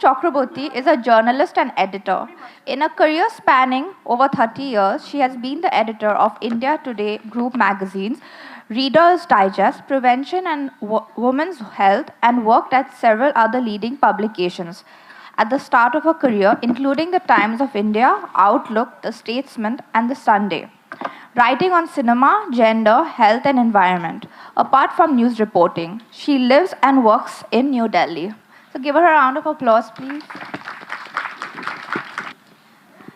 Chakraborty is a journalist and editor. In a career spanning over 30 years, she has been the editor of India Today group magazines, Reader's Digest, Prevention and Women's Health, and worked at several other leading publications. At the start of her career, including the Times of India, Outlook, The Statesman, and The Sunday. Writing on cinema, gender, health, and environment. Apart from news reporting, she lives and works in New Delhi. So give her a round of applause, please.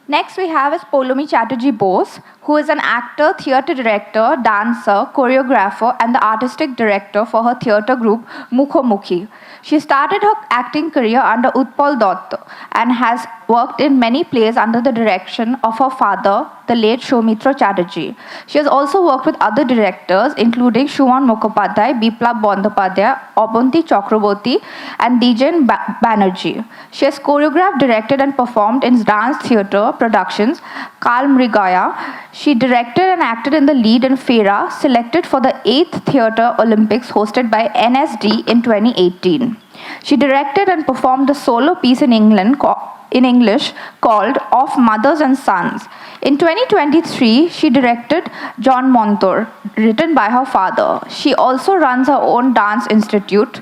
Next we have is Poulami Chatterjee Bose, who is an actor, theatre director, dancer, choreographer, and the artistic director for her theatre group Mukhomukhi. She started her acting career under Utpal Dutt and has worked in many plays under the direction of her father, the late Soumitra Chatterjee. She has also worked with other directors, including Shuman Mukhopadhyay, Biplab Bandyopadhyay, Obonti Chakraborty, and Dijen Banerjee. She has choreographed, directed, and performed in dance theatre productions, Kal Mrigaya. She directed and acted in the lead in Fera, selected for the 8th Theatre Olympics hosted by NSD in 2018. She directed and performed a solo piece in English called Of Mothers and Sons. In 2023, she directed John Montour, written by her father. She also runs her own dance institute,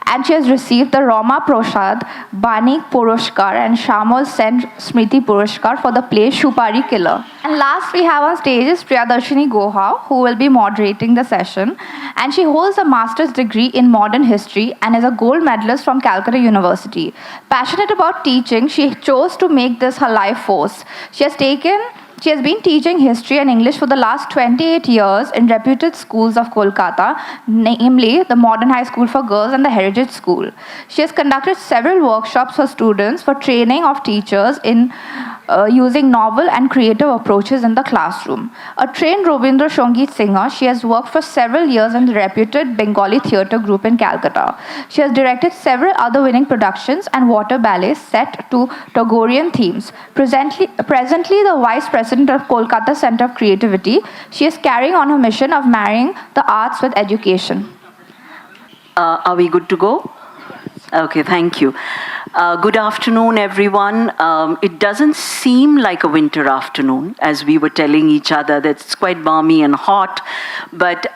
and she has received the Rama Prasad Banik Purushkar and Shamal Sen Smriti Purushkar for the play Shupari Killer. And last we have on stage is Priyadarshinee Guha, who will be moderating the session. And she holds a master's degree in modern history and is a gold medalist from Calcutta University. Passionate about teaching, she chose to make this her life force. She has been teaching history and English for the last 28 years in reputed schools of Kolkata, namely the Modern High School for Girls and the Heritage School. She has conducted several workshops for students for training of teachers in using novel and creative approaches in the classroom. A trained Rabindra Sangeet singer, she has worked for several years in the reputed Bengali theatre group in Calcutta. She has directed several other winning productions and water ballets set to Tagorean themes. Presently the Vice President of Kolkata Centre of Creativity, she is carrying on her mission of marrying the arts with education. Are we good to go? Okay, thank you. Good afternoon, everyone. It doesn't seem like a winter afternoon, as we were telling each other that it's quite balmy and hot, but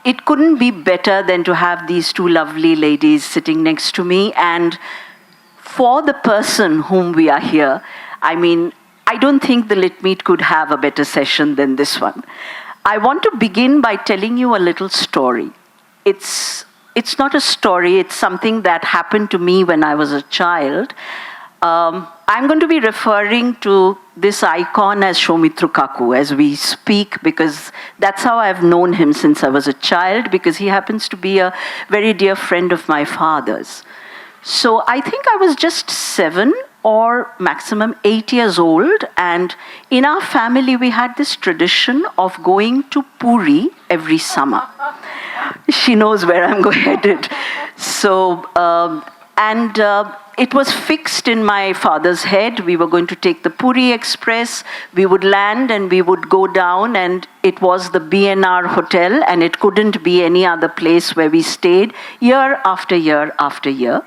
it couldn't be better than to have these two lovely ladies sitting next to me. And for the person whom we are here, I mean, I don't think the Lit Meet could have a better session than this one. I want to begin by telling you a little story. It's not a story, it's something that happened to me when I was a child. I'm going to be referring to this icon as Soumitra Kaku as we speak, because that's how I've known him since I was a child, because he happens to be a very dear friend of my father's. So I think I was just 7 or maximum 8 years old, and in our family we had this tradition of going to Puri every summer. She knows where I'm headed. So, it was fixed in my father's head. We were going to take the Puri Express. We would land and we would go down, and it was the BNR hotel, and it couldn't be any other place where we stayed year after year after year.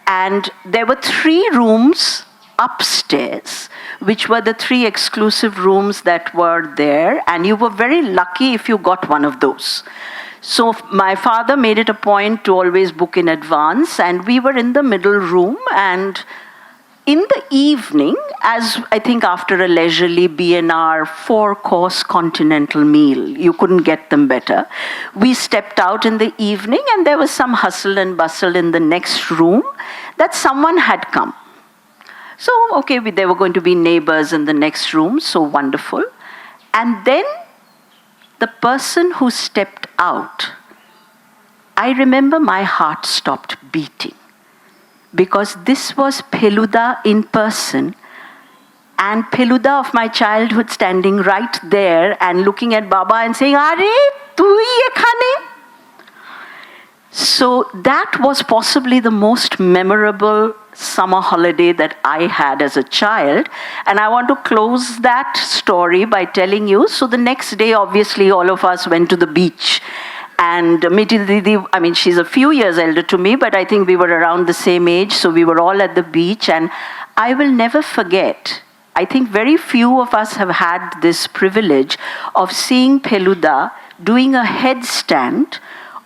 And there were 3 rooms upstairs, which were the 3 exclusive rooms that were there, and you were very lucky if you got one of those. So my father made it a point to always book in advance, and we were in the middle room, and in the evening, as I think after a leisurely BNR 4-course continental meal, you couldn't get them better, we stepped out in the evening, and there was some hustle and bustle in the next room that someone had come. So, okay, there were going to be neighbors in the next room, so wonderful. And then the person who stepped out, I remember my heart stopped beating, because this was Feluda in person, and Feluda of my childhood standing right there and looking at Baba and saying, "Are tui ekhane?" So that was possibly the most memorable summer holiday that I had as a child. And I want to close that story by telling you, so the next day, obviously, all of us went to the beach. And Miti Didi, I mean, she's a few years elder to me, but I think we were around the same age, so we were all at the beach. And I will never forget, I think very few of us have had this privilege of seeing Feluda doing a headstand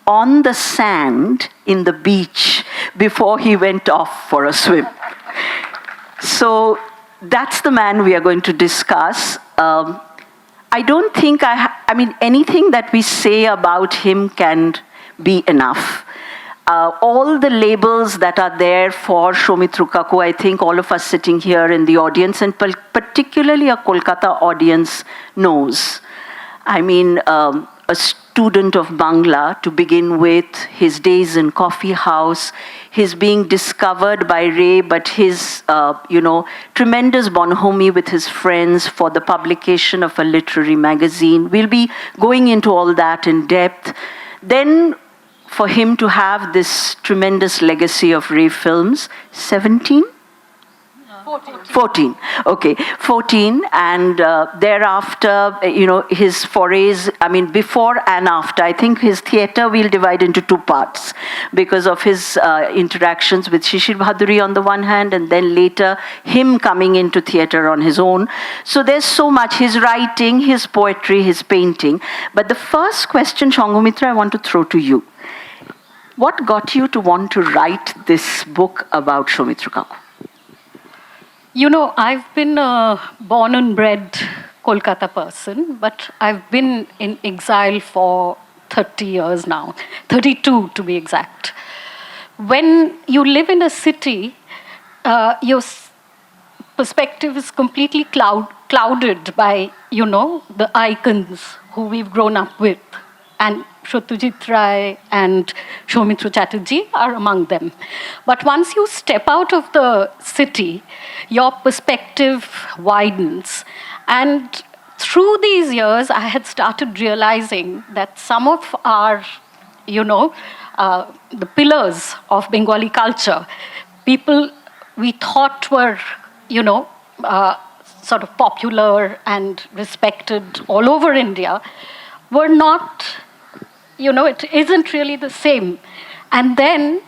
on the sand in the beach before he went off for a swim. So that's the man we are going to discuss. I don't think I mean, anything that we say about him can be enough. All the labels that are there for Soumitra Kaku, I think all of us sitting here in the audience, and particularly a Kolkata audience, knows. I mean, a student of Bangla to begin with, his days in coffee house, his being discovered by Ray, but his, tremendous bonhomie with his friends for the publication of a literary magazine. We'll be going into all that in depth. Then, for him to have this tremendous legacy of Ray films, 17? 14. Okay, 14. And thereafter, his forays, I mean, before and after, I think his theatre we'll divide into two parts because of his interactions with Shishir Bhaduri on the one hand, and then later him coming into theatre on his own. So there's so much, his writing, his poetry, his painting. But the first question, Sanghamitra, I want to throw to you. What got you to want to write this book about Soumitra Kaku? I've been a born and bred Kolkata person, but I've been in exile for 30 years now, 32 to be exact. When you live in a city, your perspective is completely clouded by, the icons who we've grown up with. And Satyajit Ray and Soumitra Chatterjee are among them. But once you step out of the city, your perspective widens. And through these years, I had started realizing that some of our, the pillars of Bengali culture, people we thought were, sort of popular and respected all over India, were not, it isn't really the same. And then,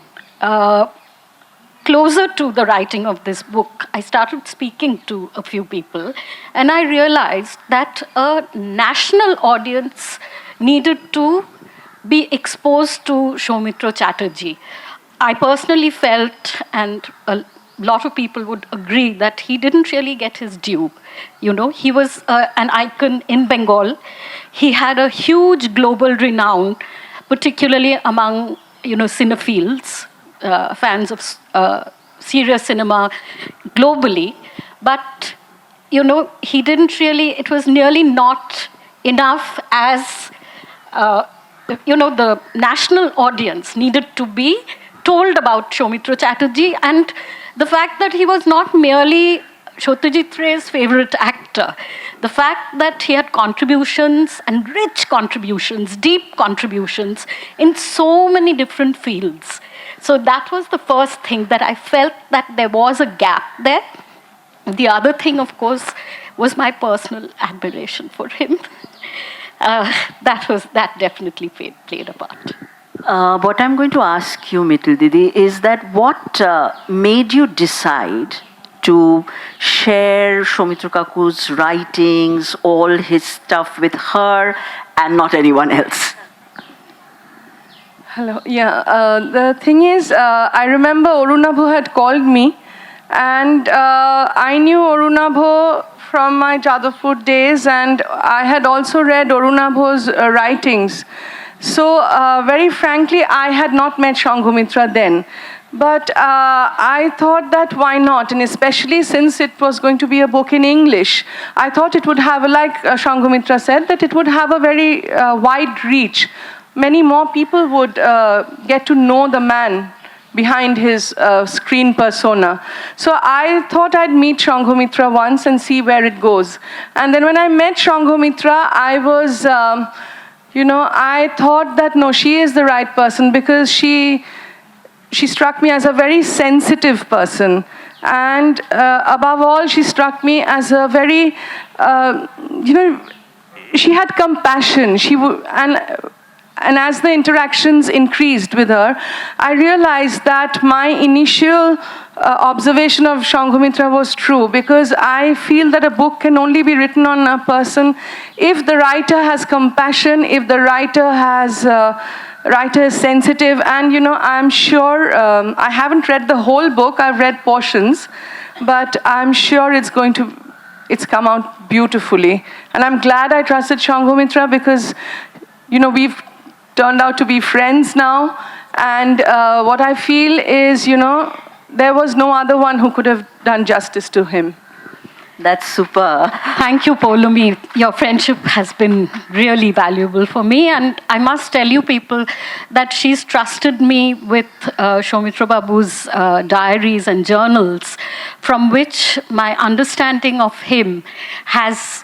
closer to the writing of this book, I started speaking to a few people, and I realized that a national audience needed to be exposed to Soumitra Chatterjee. I personally felt, and a lot of people would agree, that he didn't really get his due. He was an icon in Bengal. He had a huge global renown, particularly among, cinephiles, fans of serious cinema globally. But, he didn't really, it was nearly not enough as, the national audience needed to be told about Soumitra Chatterjee, and the fact that he was not merely Satyajit Ray's favorite actor, the fact that he had contributions and rich contributions, deep contributions in so many different fields. So that was the first thing that I felt that there was a gap there. The other thing, of course, was my personal admiration for him. That definitely played a part. What I'm going to ask you, Mittal Didi, is that what made you decide to share Soumitra Kaku's writings, all his stuff with her and not anyone else? Hello. Yeah, the thing is, I remember Arunabho had called me, and I knew Arunabho from my Jadavpur days, and I had also read Arunabho's writings. So, very frankly, I had not met Sanghamitra then. But I thought that why not? And especially since it was going to be a book in English, I thought it would have, like Sanghamitra said, that it would have a very wide reach. Many more people would get to know the man behind his screen persona. So I thought I'd meet Sanghamitra once and see where it goes. And then when I met Sanghamitra, I was, I thought that no, she is the right person, because she struck me as a very sensitive person. And above all, she struck me as a very, she had compassion. and as the interactions increased with her, I realized that my initial observation of Sanghamitra was true, because I feel that a book can only be written on a person if the writer has compassion, if the writer is sensitive. And I'm sure, I haven't read the whole book, I've read portions, but I'm sure it's come out beautifully. And I'm glad I trusted Sanghamitra, because we've turned out to be friends now. And what I feel is, there was no other one who could have done justice to him. That's super. Thank you, Poulami. Your friendship has been really valuable for me. And I must tell you, people, that she's trusted me with Soumitra Babu's diaries and journals, from which my understanding of him has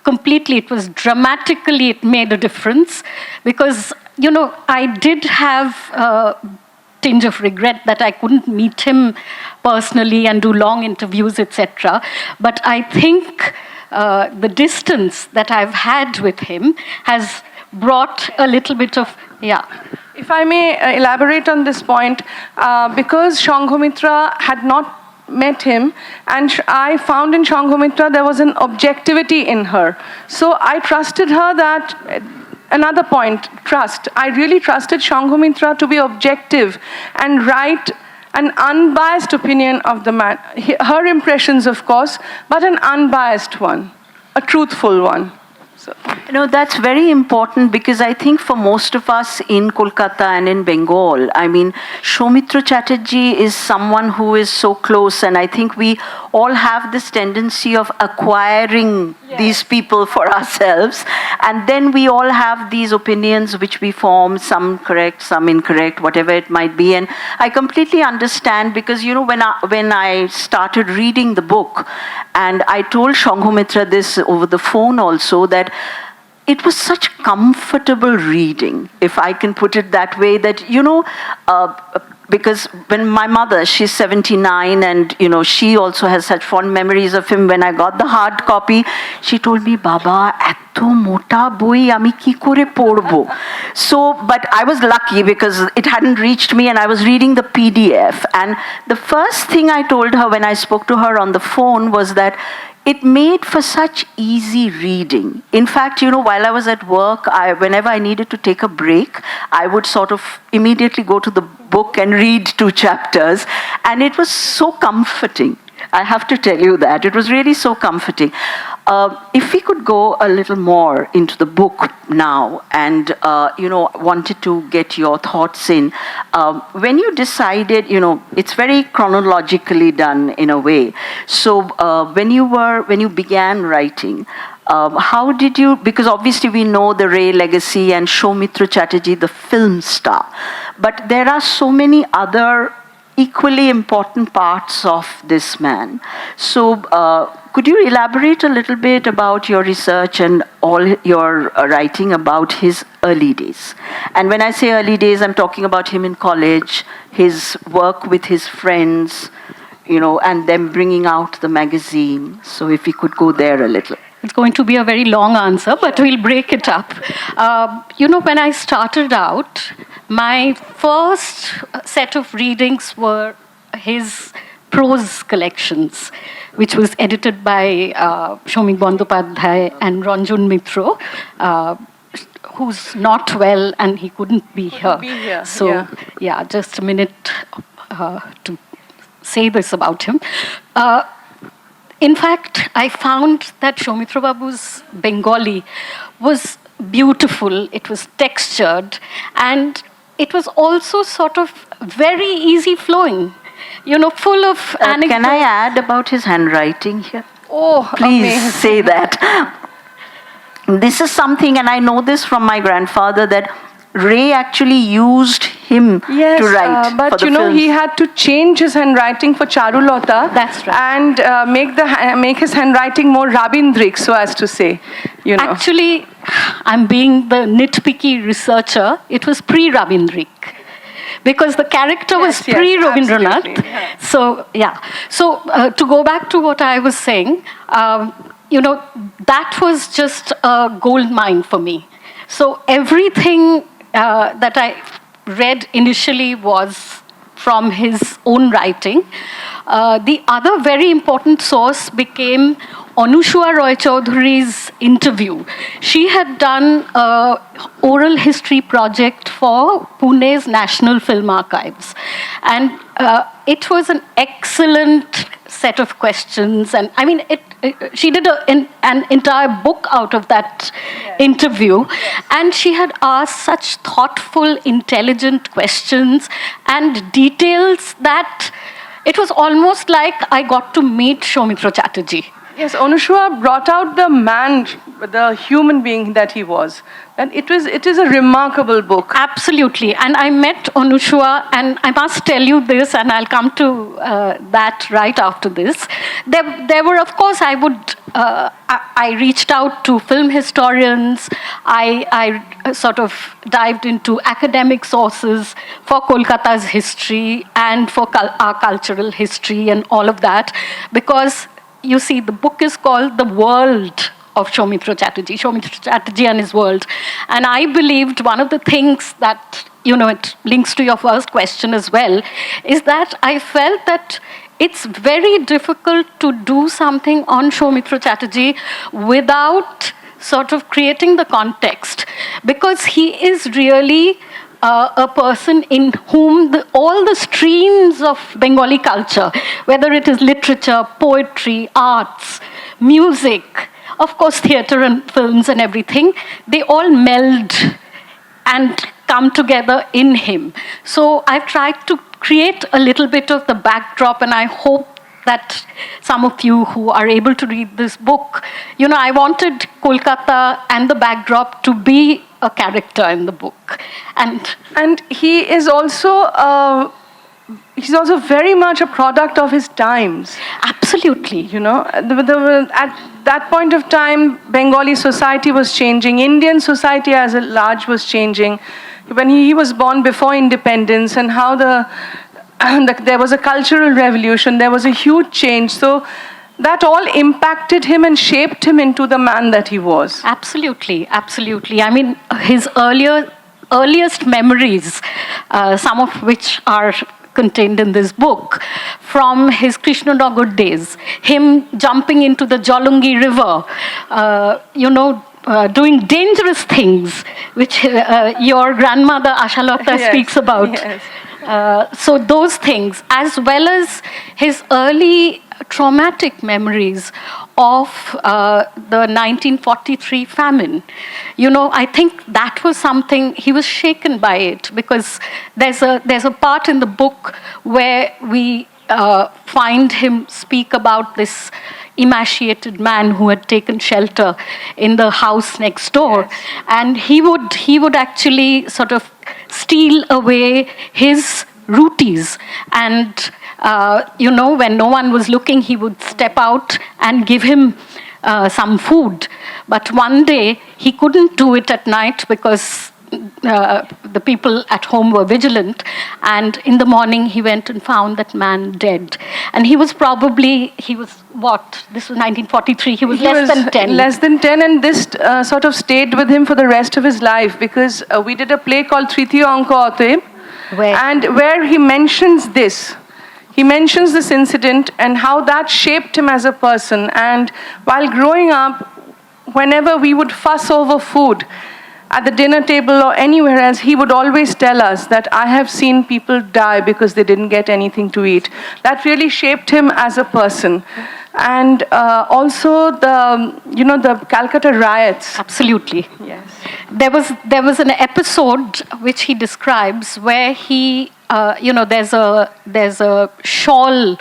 completely, it was dramatically, it made a difference. Because, I did have tinge of regret that I couldn't meet him personally and do long interviews, etc. But I think the distance that I've had with him has brought a little bit of, If I may elaborate on this point, because Sanghamitra had not met him, and I found in Sanghamitra there was an objectivity in her. So I trusted her that. Another point, trust. I really trusted Sanghamitra to be objective and write an unbiased opinion of the man. Her impressions, of course, but an unbiased one, a truthful one. So. That's very important, because I think for most of us in Kolkata and in Bengal, Soumitra Chatterjee is someone who is so close, and I think we all have this tendency of acquiring these people for ourselves, and then we all have these opinions which we form, some correct, some incorrect, whatever it might be. And I completely understand, because when I started reading the book, and I told Sanghamitra this over the phone also, that it was such comfortable reading, if I can put it that way, that, because when my mother, she's 79, and, she also has such fond memories of him. When I got the hard copy, she told me, Baba, eto mota boi ami ki kore porbo. So, but I was lucky, because it hadn't reached me, and I was reading the PDF. And the first thing I told her when I spoke to her on the phone was that it made for such easy reading. In fact, while I was at work, whenever I needed to take a break, I would sort of immediately go to the book and read 2 chapters. And it was so comforting. I have to tell you that. It was really so comforting. If we could go a little more into the book now, and, wanted to get your thoughts in. When you decided, it's very chronologically done in a way. So when you began writing, how did you, because obviously we know the Ray legacy and Soumitra Chatterjee, the film star, but there are so many other equally important parts of this man. So could you elaborate a little bit about your research and all your writing about his early days? And when I say early days, I'm talking about him in college, his work with his friends, and them bringing out the magazine. So if we could go there a little. It's going to be a very long answer, but we'll break it up. When I started out, my first set of readings were his prose collections, which was edited by Shomik Bandyopadhyay and Ranjan Mitro, who's not well and he couldn't be here. So, just a minute to say this about him. In fact, I found that Soumitra Babu's Bengali was beautiful, it was textured, and it was also sort of very easy flowing, full of anecdotes. Can I add about his handwriting here? Oh, please amazing. Say that. This is something, and I know this from my grandfather, that Ray actually used him to write but for the films. He had to change his handwriting for Charulata. That's right. And make his handwriting more Rabindrik, so as to say. Actually, I'm being the nitpicky researcher. It was pre-Rabindrik. Because the character was pre-Rabindranath. Yeah. So to go back to what I was saying, that was just a gold mine for me. So everything that I read initially was from his own writing. The other very important source became Anushua Roy Chaudhury's interview. She had done an oral history project for Pune's National Film Archives. And it was an excellent set of questions. And I mean, she did an entire book out of that interview. And she had asked such thoughtful, intelligent questions and details that it was almost like I got to meet Soumitra Chatterjee. Yes, Anushua brought out the man, the human being that he was. And it is a remarkable book. Absolutely. And I met Anushua, and I must tell you this, and I'll come to that right after this. There were, of course, I reached out to film historians. I sort of dived into academic sources for Kolkata's history and for our cultural history and all of that, because you see, the book is called The World of Soumitra Chatterjee and His World. And I believed one of the things that, it links to your first question as well, is that I felt that it's very difficult to do something on Soumitra Chatterjee without sort of creating the context, because he is really a person in whom all the streams of Bengali culture, whether it is literature, poetry, arts, music, of course theatre and films and everything, they all meld and come together in him. So I've tried to create a little bit of the backdrop, and I hope that some of you who are able to read this book, I wanted Kolkata and the backdrop to be a character in the book. And he is also he's also very much a product of his times. Absolutely. At that point of time, Bengali society was changing. Indian society as a large was changing. When he was born before independence, and how there was a cultural revolution, there was a huge change. So that all impacted him and shaped him into the man that he was. Absolutely, absolutely. I mean, his earliest memories, some of which are contained in this book, from his Krishnanagar days, him jumping into the Jolungi River, doing dangerous things, which your grandmother Ashalata speaks about. Yes. So those things, as well as his early traumatic memories of the 1943 famine. I think that was something, he was shaken by it, because there's a part in the book where we find him speak about this emaciated man who had taken shelter in the house next door. Yes. And he would actually sort of steal away his rotis, and when no one was looking, he would step out and give him some food. But one day he couldn't do it at night because the people at home were vigilant, and in the morning he went and found that man dead. And this was 1943, he was less than 10. Less than 10, and this sort of stayed with him for the rest of his life, because we did a play called Tritiyo Anka Oteb, where he mentions this. He mentions this incident and how that shaped him as a person. And while growing up, whenever we would fuss over food, at the dinner table or anywhere else, he would always tell us that I have seen people die because they didn't get anything to eat. That really shaped him as a person. And also the Calcutta riots. Absolutely. Yes. There was an episode which he describes where he, there's a shawl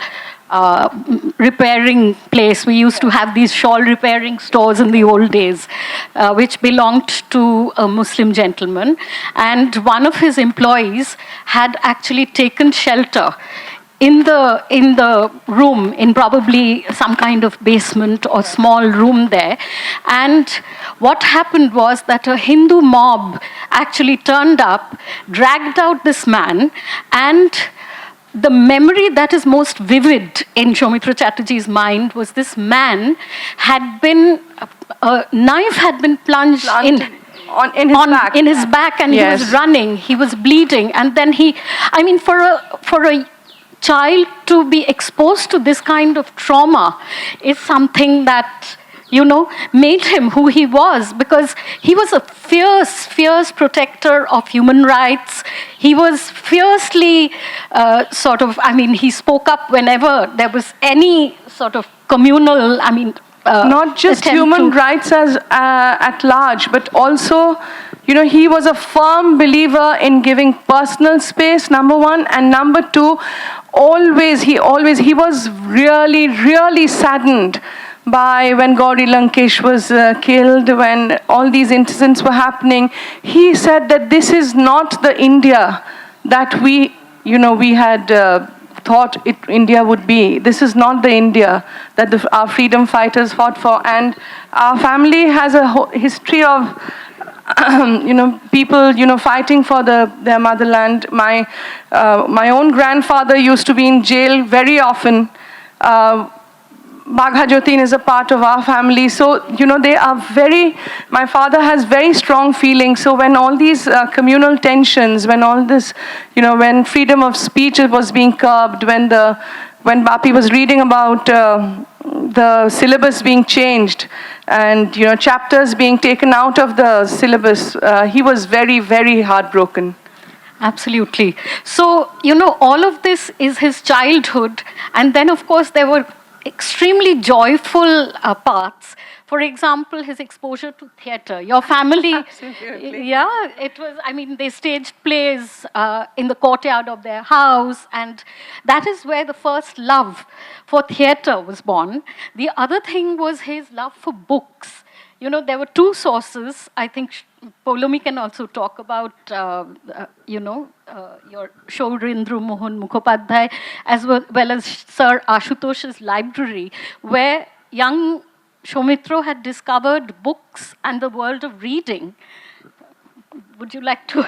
repairing place. We used to have these shawl repairing stores in the old days, which belonged to a Muslim gentleman. And one of his employees had actually taken shelter in the room, in probably some kind of basement or small room there. And what happened was that a Hindu mob actually turned up, dragged out this man, and the memory that is most vivid in Soumitra Chatterjee's mind was this man a knife had been plunged in in his back, and he was running, he was bleeding, and then for a child to be exposed to this kind of trauma is something that made him who he was, because he was a fierce protector of human rights. He was fiercely he spoke up whenever there was any sort of communal, not just human rights as at large, but also, he was a firm believer in giving personal space, number one, and number two, he was really saddened by when Gauri Lankesh was killed, when all these incidents were happening. He said that this is not the India that we had thought India would be. This is not the India that our freedom fighters fought for. And our family has a history of people fighting for their motherland. My own grandfather used to be in jail very often. Bagha Jotin is a part of our family. So, they are my father has very strong feelings. So when all these communal tensions, when all this, when freedom of speech was being curbed, when Bapi was reading about the syllabus being changed and, chapters being taken out of the syllabus, he was very heartbroken. Absolutely. So, all of this is his childhood. And then, of course, there were extremely joyful parts. For example, his exposure to theatre. Your family, it was, they staged plays in the courtyard of their house, and that is where the first love for theatre was born. The other thing was his love for books. There were two sources. I think Poulami can also talk about, your Shourindra Mohan Mukhopadhyay, as well as Sir Ashutosh's library, where young Soumitra had discovered books and the world of reading. Would you like to?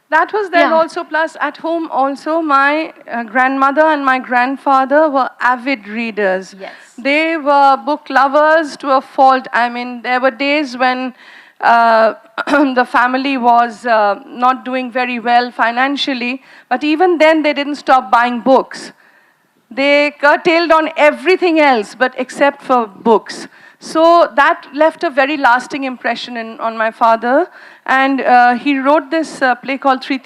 That was there also, plus at home also, my grandmother and my grandfather were avid readers. Yes. They were book lovers to a fault. There were days when the family was not doing very well financially, but even then they didn't stop buying books. They curtailed on everything else but except for books. So that left a very lasting impression on my father. And he wrote this play called called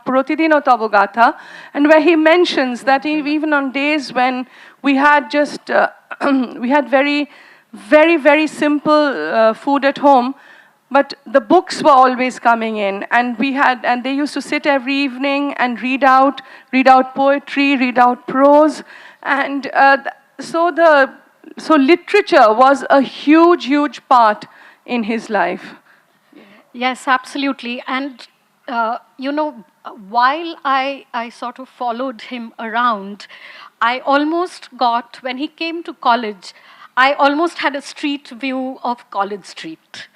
Protidino Tabogatha, and where he mentions that even on days when we had just, we had very simple food at home, but the books were always coming in, and they used to sit every evening and read out poetry, read out prose, and so literature was a huge part in his life. Yes, absolutely. And while I sort of followed him around, I almost got, when he came to college, I almost had a street view of College Street.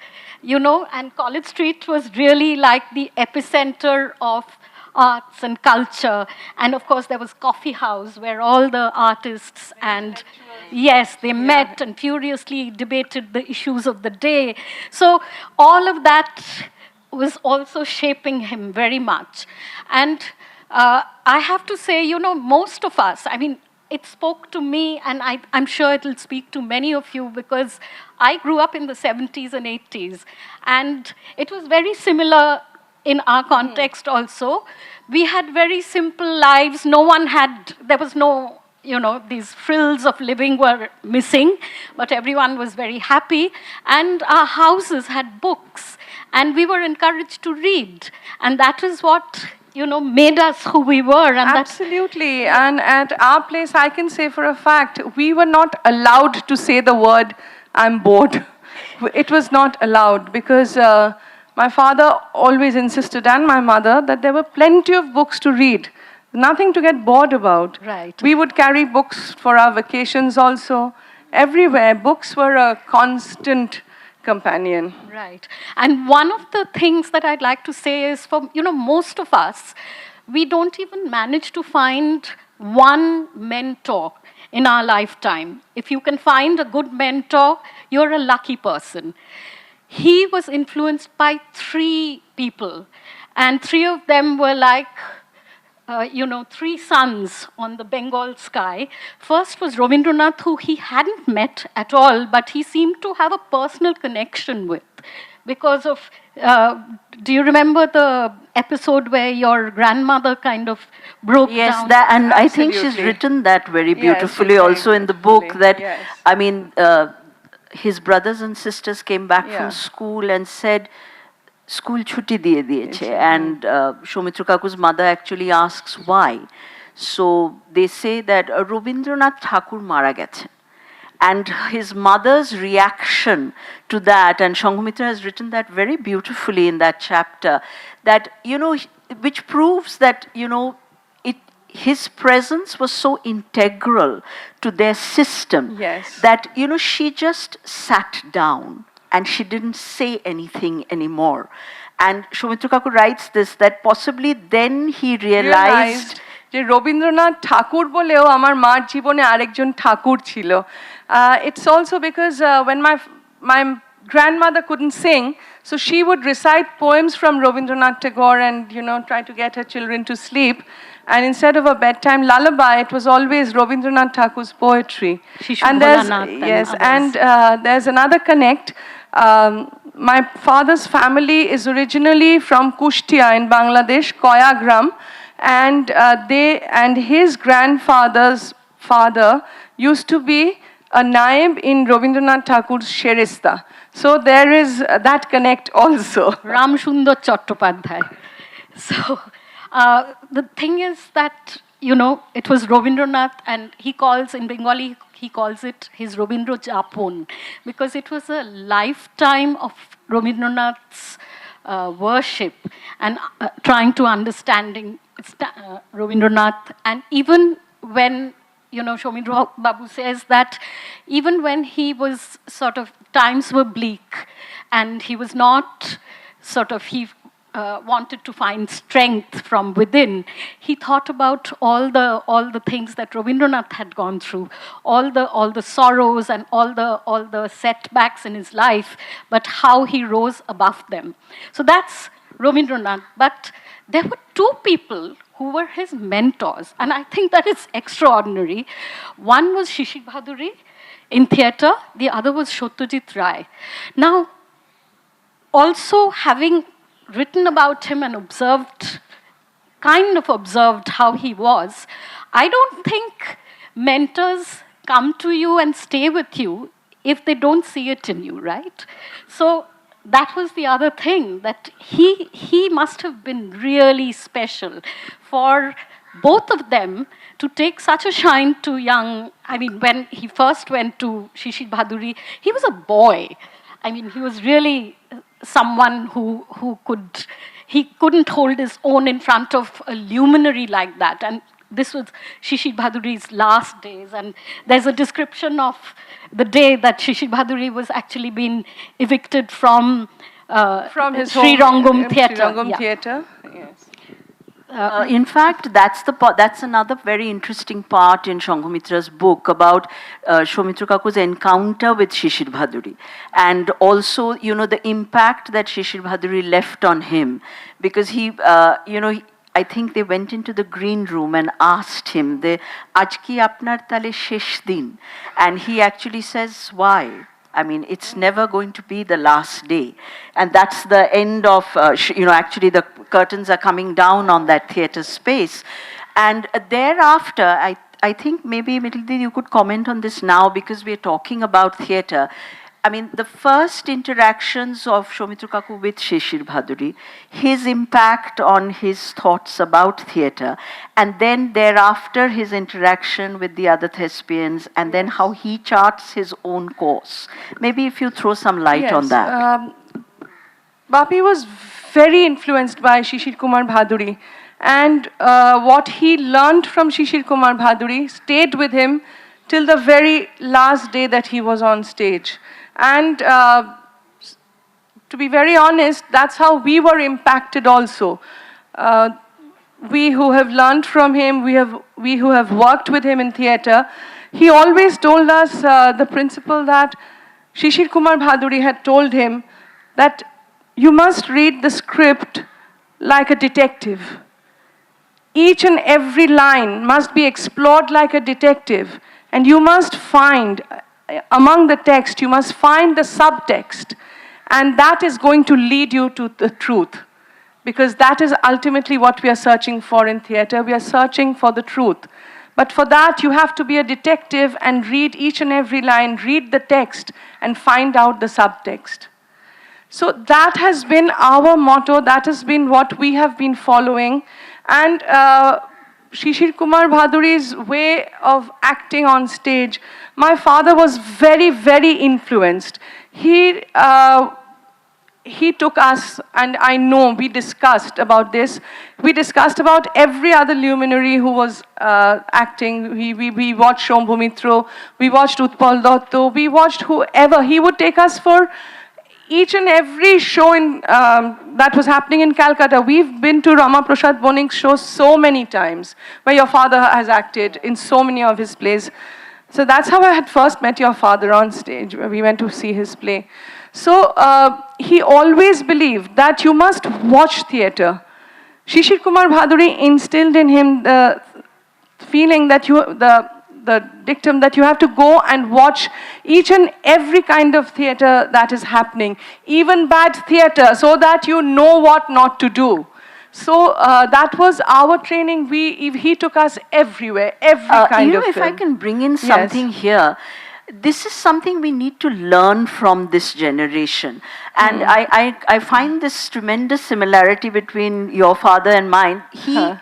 And College Street was really like the epicenter of arts and culture. And of course, there was Coffee House, where all the artists and they met and furiously debated the issues of the day. So all of that was also shaping him very much. And I have to say, most of us, it spoke to me, and I'm sure it'll speak to many of you, because I grew up in the 70s and 80s, and it was very similar in our context also. We had very simple lives. There was no, these frills of living were missing, but everyone was very happy, and our houses had books, and we were encouraged to read, and that is what made us who we were. And absolutely. And at our place, I can say for a fact, we were not allowed to say the word, "I'm bored." It was not allowed, because my father always insisted, and my mother, that there were plenty of books to read. Nothing to get bored about. Right. We would carry books for our vacations also. Everywhere, books were a constant companion. Right. And one of the things that I'd like to say is, for most of us, we don't even manage to find one mentor in our lifetime. If you can find a good mentor, you're a lucky person. he was influenced by three people, and three of them were like, three suns on the Bengal sky. First was Rabindranath, who he hadn't met at all, but he seemed to have a personal connection with. Because of, do you remember the episode where your grandmother kind of broke down? Yes, that, and I think she's Absolutely. written that very Yes, beautifully very also in the book beautifully, that, yes. I mean, his brothers and sisters came back Yeah. from school and said, school chutti diye diyeche. And Soumitra Kaku's mother actually asks why. So they say that Rabindranath Thakur mara gechen. And his mother's reaction to that, and Sanghamitra has written that very beautifully in that chapter, that, which proves that, his presence was so integral to their system Yes. that, she just sat down and she didn't say anything anymore. And Soumitra Kaku writes this, that possibly then he realized যে রবীন্দ্রনাথ ঠাকুর বলেও আমার মার জীবনে আরেকজন ঠাকুর ছিল it's also because when my grandmother couldn't sing, so she would recite poems from Rabindranath Tagore and try to get her children to sleep, and instead of a bedtime lullaby it was always Rabindranath Tagore's poetry. And there's yes, and there's another connect. My father's family is originally from Kushtia in Bangladesh, Koyagram, and his grandfather's father used to be a naib in Rabindranath Tagore's Sherista. So there is that connect also. Ramsundar Chattopadhyay. So the thing is that, it was Rabindranath, and he calls, in Bengali, he calls it his Rabindra Japon, because it was a lifetime of Rabindranath's worship and trying to understanding Rabindranath. And even when, Soumitra Babu says that even when he was times were bleak and he was not he wanted to find strength from within, he thought about all the things that Rabindranath had gone through, all the sorrows and all the setbacks in his life, but how he rose above them. So that's Rabindranath. But there were two people who were his mentors, and I think that is extraordinary. One was Shishir Bhaduri in theatre, the other was Satyajit Ray. Now, also having written about him and observed how he was, I don't think mentors come to you and stay with you if they don't see it in you, right? So that was the other thing, that he must have been really special for both of them to take such a shine to young. I mean, when he first went to Shishir Bhaduri, he was a boy. I mean, he was really someone who couldn't hold his own in front of a luminary like that. And this was Shishir Bhaduri's last days. And there's a description of the day that Shishir Bhaduri was actually being evicted from his Sri home, Rangam Theatre. Sri Rangam Theatre, yes. In fact, that's another very interesting part in Sanghamitra's book about Soumitra Kaku's encounter with Shishir Bhaduri, and also, the impact that Shishir Bhaduri left on him, because he, I think they went into the green room and asked him, "Aaj ki apnar tale shesh din," and he actually says, "Why? I mean, it's never going to be the last day." And that's the end of, actually the curtains are coming down on that theatre space. And thereafter, I think maybe Mitldi, you could comment on this now, because we're talking about theatre. I mean, the first interactions of Soumitra Kaku with Shishir Bhaduri, his impact on his thoughts about theatre, and then thereafter his interaction with the other thespians, and then how he charts his own course. Maybe if you throw some light on that. Bapi was very influenced by Shishir Kumar Bhaduri, and what he learned from Shishir Kumar Bhaduri stayed with him till the very last day that he was on stage. And to be very honest, that's how we were impacted also. We who have learned from him, we who have worked with him in theatre, he always told us the principle that Shishir Kumar Bhaduri had told him that you must read the script like a detective. Each and every line must be explored like a detective, and you must find, among the text, you must find the subtext, and that is going to lead you to the truth. Because that is ultimately what we are searching for in theater. We are searching for the truth. But for that, you have to be a detective and read each and every line, read the text, and find out the subtext. So that has been our motto, that has been what we have been following. And Shishir Kumar Bhaduri's way of acting on stage, my father was very, very influenced. He took us, and I know we discussed about this. We discussed about every other luminary who was acting. We watched Sanghamitra, we watched Utpal Dotto, we watched whoever. He would take us for each and every show that was happening in Calcutta. We've been to Rama Prasad Bonik's shows so many times, where your father has acted in so many of his plays. So that's how I had first met your father on stage. We went to see his play. So he always believed that you must watch theatre. Shishir Kumar Bhaduri instilled in him the feeling that the dictum that you have to go and watch each and every kind of theatre that is happening, even bad theatre, so that you know what not to do. So that was our training. He took us everywhere, every kind of if film. I can bring in something here, this is something we need to learn from this generation. And I find this tremendous similarity between your father and mine.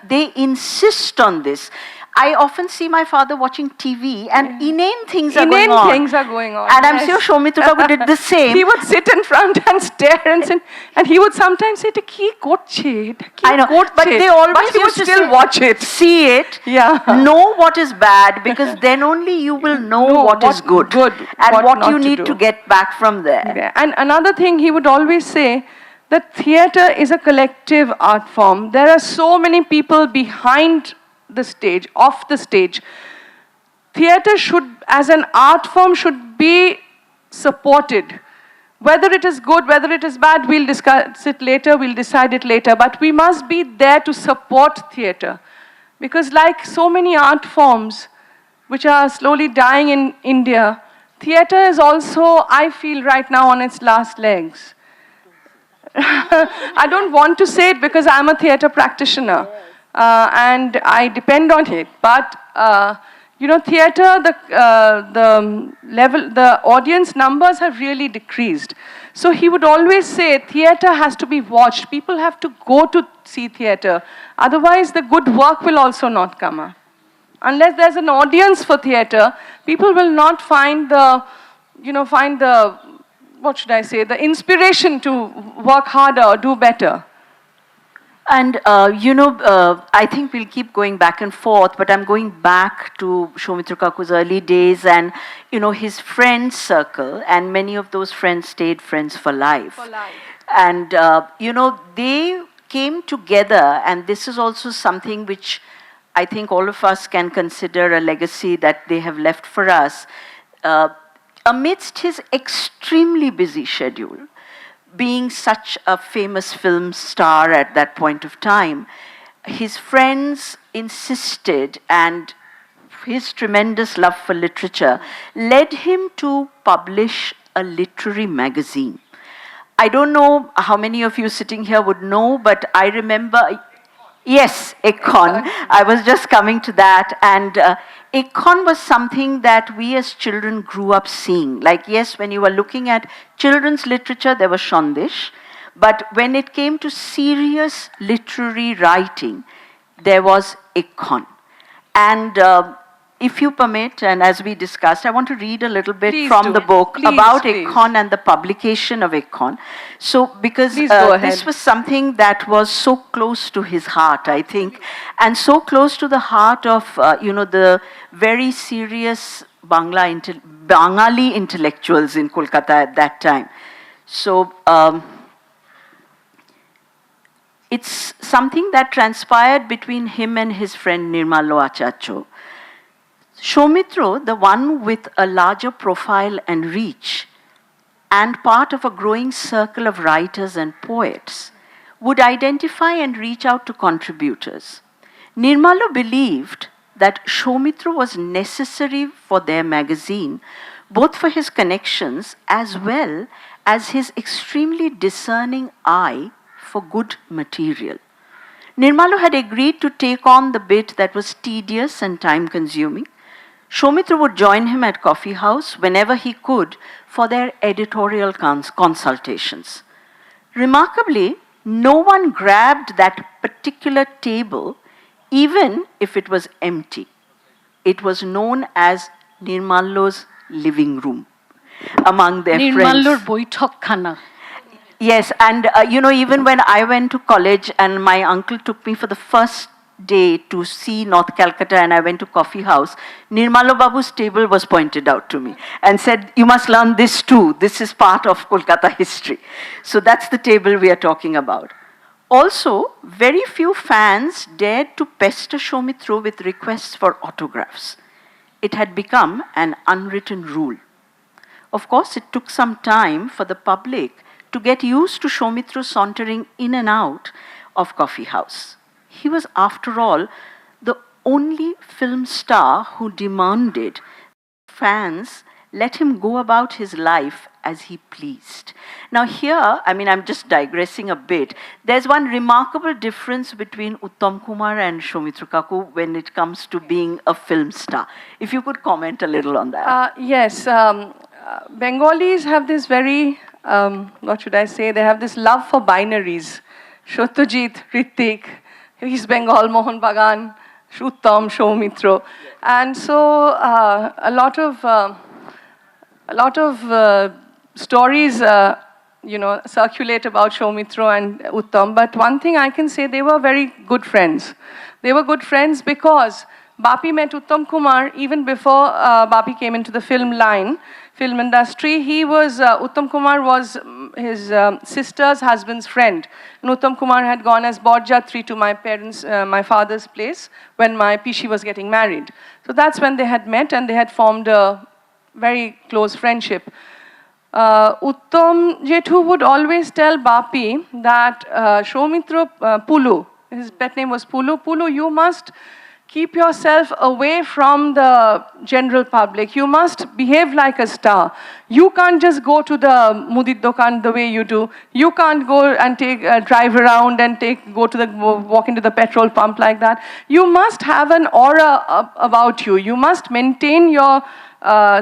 They insist on this. I often see my father watching TV and inane things are going on. Inane things are going on. And I'm sure Soumitra did the same. He would sit in front and stare and he would sometimes say, "Ki korche?" I know, but they always he would used to still watch it. See it, know what is bad, because then only you will know what is good and what you need to get back from there. Yeah. And another thing he would always say, that theatre is a collective art form. There are so many people behind the stage, off the stage. Theatre should, as an art form, should be supported. Whether it is good, whether it is bad, we'll discuss it later, we'll decide it later. But we must be there to support theatre. Because like so many art forms which are slowly dying in India, theatre is also, I feel right now, on its last legs. I don't want to say it because I'm a theatre practitioner. And I depend on it. But you know, theatre, the audience numbers have really decreased. So he would always say, theatre has to be watched. People have to go to see theatre. Otherwise, the good work will also not come up. Unless there's an audience for theatre, people will not find the, what should I say, the inspiration to work harder or do better. And, I think we'll keep going back and forth, but I'm going back to Soumitra Kaku's early days and, his friend circle, and many of those friends stayed friends for life. And, they came together, and this is also something which I think all of us can consider a legacy that they have left for us. Amidst his extremely busy schedule, being such a famous film star at that point of time, his friends insisted, and his tremendous love for literature led him to publish a literary magazine. I don't know how many of you sitting here would know, but I remember, yes, Ekon. I was just coming to that. And Ekon was something that we as children grew up seeing. Like, yes, when you were looking at children's literature, there was Shondish. But when it came to serious literary writing, there was Ekon. And if you permit, and as we discussed, I want to read a little bit from the book about Ekon and the publication of Ekon. So, because this was something that was so close to his heart, I think, and so close to the heart of, the very serious Bengali intellectuals in Kolkata at that time. So, it's something that transpired between him and his friend Nirmalo Achacho. Soumitra, the one with a larger profile and reach, and part of a growing circle of writers and poets, would identify and reach out to contributors. Nirmalo believed that Soumitra was necessary for their magazine, both for his connections as well as his extremely discerning eye for good material. Nirmalo had agreed to take on the bit that was tedious and time-consuming. Soumitra would join him at coffee house whenever he could for their editorial consultations. Remarkably, no one grabbed that particular table, even if it was empty. It was known as Nirmalo's living room among their friends. Nirmalur Boithok Khana. Yes, and even when I went to college and my uncle took me for the first day to see North Calcutta and I went to coffee house, Nirmalo Babu's table was pointed out to me and said, you must learn this too. This is part of Kolkata history. So that's the table we are talking about. Also, very few fans dared to pester Soumitra with requests for autographs. It had become an unwritten rule. Of course, it took some time for the public to get used to Soumitra sauntering in and out of coffee house. He was, after all, the only film star who demanded fans let him go about his life as he pleased. Now here, I'm just digressing a bit. There's one remarkable difference between Uttam Kumar and Soumitra Kaku when it comes to being a film star. If you could comment a little on that. Yes, Bengalis have this very, what should I say, they have this love for binaries. Satyajit, Ritik, East Bengal, Mohan Bagan, Uttam, Soumitra. And so a lot of stories, circulate about Soumitra and Uttam. But one thing I can say, they were very good friends. They were good friends because Bapi met Uttam Kumar even before Bapi came into the film industry. Uttam Kumar was his sister's husband's friend. And Uttam Kumar had gone as Bodjatri to my father's place when my Pishi was getting married. So that's when they had met and they had formed a very close friendship. Uttam Jethu would always tell Bapi that Soumitra Pulu, his pet name was Pulu, Pulu, you must keep yourself away from the general public. You must behave like a star. You can't just go to the Mudid Dokan the way you do. You can't go and drive around and walk into the petrol pump like that. You must have an aura about you. You must maintain your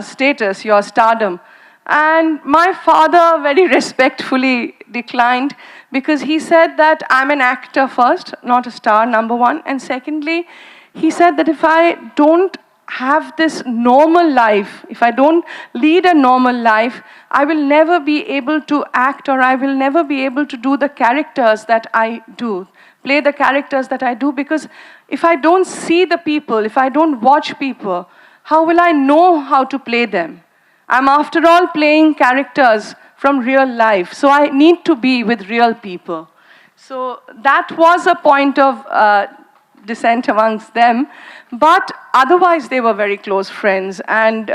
status, your stardom. And my father very respectfully declined because he said that I'm an actor first, not a star, number one. And secondly, he said that if I don't have this normal life, if I don't lead a normal life, I will never be able to act or I will never be able to do the characters that I do, play the characters that I do, because if I don't see the people, if I don't watch people, how will I know how to play them? I'm after all playing characters from real life, so I need to be with real people. So that was a point of dissent amongst them, but otherwise they were very close friends. And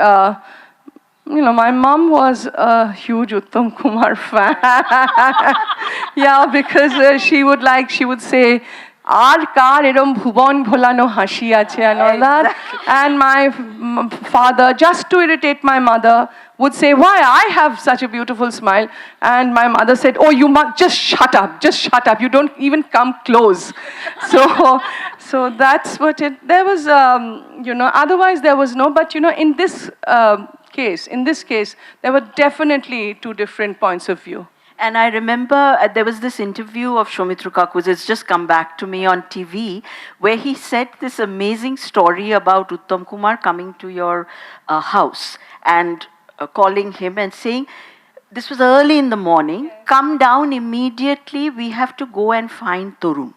my mom was a huge Uttam Kumar fan. Yeah, because she would say, "Ar kar erom bhubon bholano hashi ache," and all that. And my father, just to irritate my mother, would say, "Why? I have such a beautiful smile." And my mother said, "Oh, you must just shut up. You don't even come close." So that's what there was, otherwise there was no, but in this case, there were definitely two different points of view. And I remember there was this interview of Soumitra Kaku's, it's just come back to me on TV, where he said this amazing story about Uttam Kumar coming to your house and calling him and saying, this was early in the morning, come down immediately, we have to go and find Torun.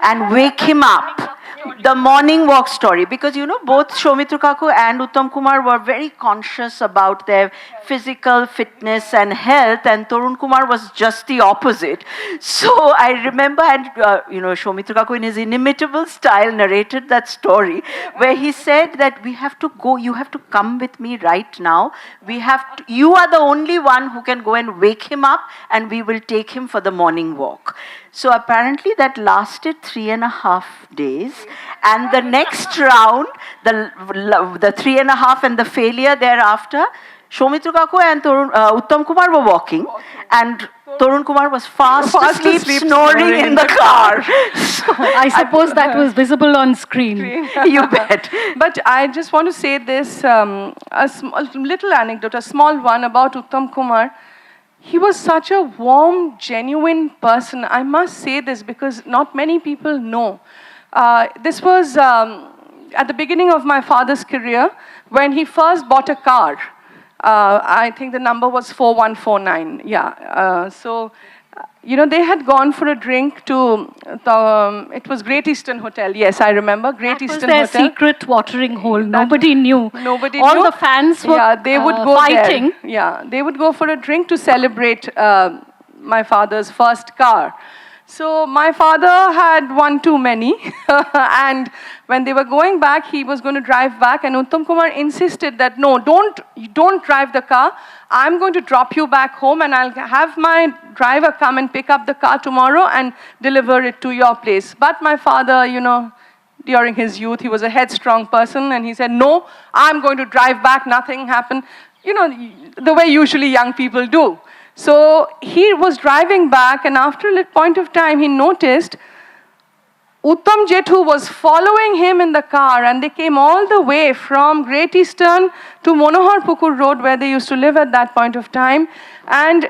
and wake him up. The morning walk story, because you know both Soumitra Kaku and Uttam Kumar were very conscious about their physical fitness and health, and Tarun Kumar was just the opposite. So I remember, and you know, Soumitra Kaku in his inimitable style narrated that story where he said that we have to go, you have to come with me right now. We have to, you are the only one who can go and wake him up, and we will take him for the morning walk. So apparently that lasted 3.5 days, and the next round, the 3.5 and the failure thereafter, Soumitra Kaku and Uttam Kumar were walking, and Tarun Kumar was fast asleep, snoring in the car. So, I suppose that was visible on screen. You bet. But I just want to say this, a little anecdote, a small one about Uttam Kumar. He was such a warm, genuine person. I must say this because not many people know. This was at the beginning of my father's career when he first bought a car. I think the number was 4149. Yeah. You know, they had gone for a drink to, it was Great Eastern Hotel. Yes, I remember. Great Eastern Hotel. That was their secret watering hole. Nobody knew. Nobody All knew. the fans were they would go fighting. There. Yeah, they would go for a drink to celebrate my father's first car. So my father had one too many, and when they were going back, he was going to drive back, and Uttam Kumar insisted that no, don't drive the car. I'm going to drop you back home, and I'll have my driver come and pick up the car tomorrow and deliver it to your place. But my father, you know, during his youth, he was a headstrong person, and he said, no, I'm going to drive back. Nothing happened. You know, the way usually young people do. So he was driving back, and after a point of time, he noticed Uttam Jethu was following him in the car, and they came all the way from Great Eastern to Monohar Pukur Road, where they used to live at that point of time. And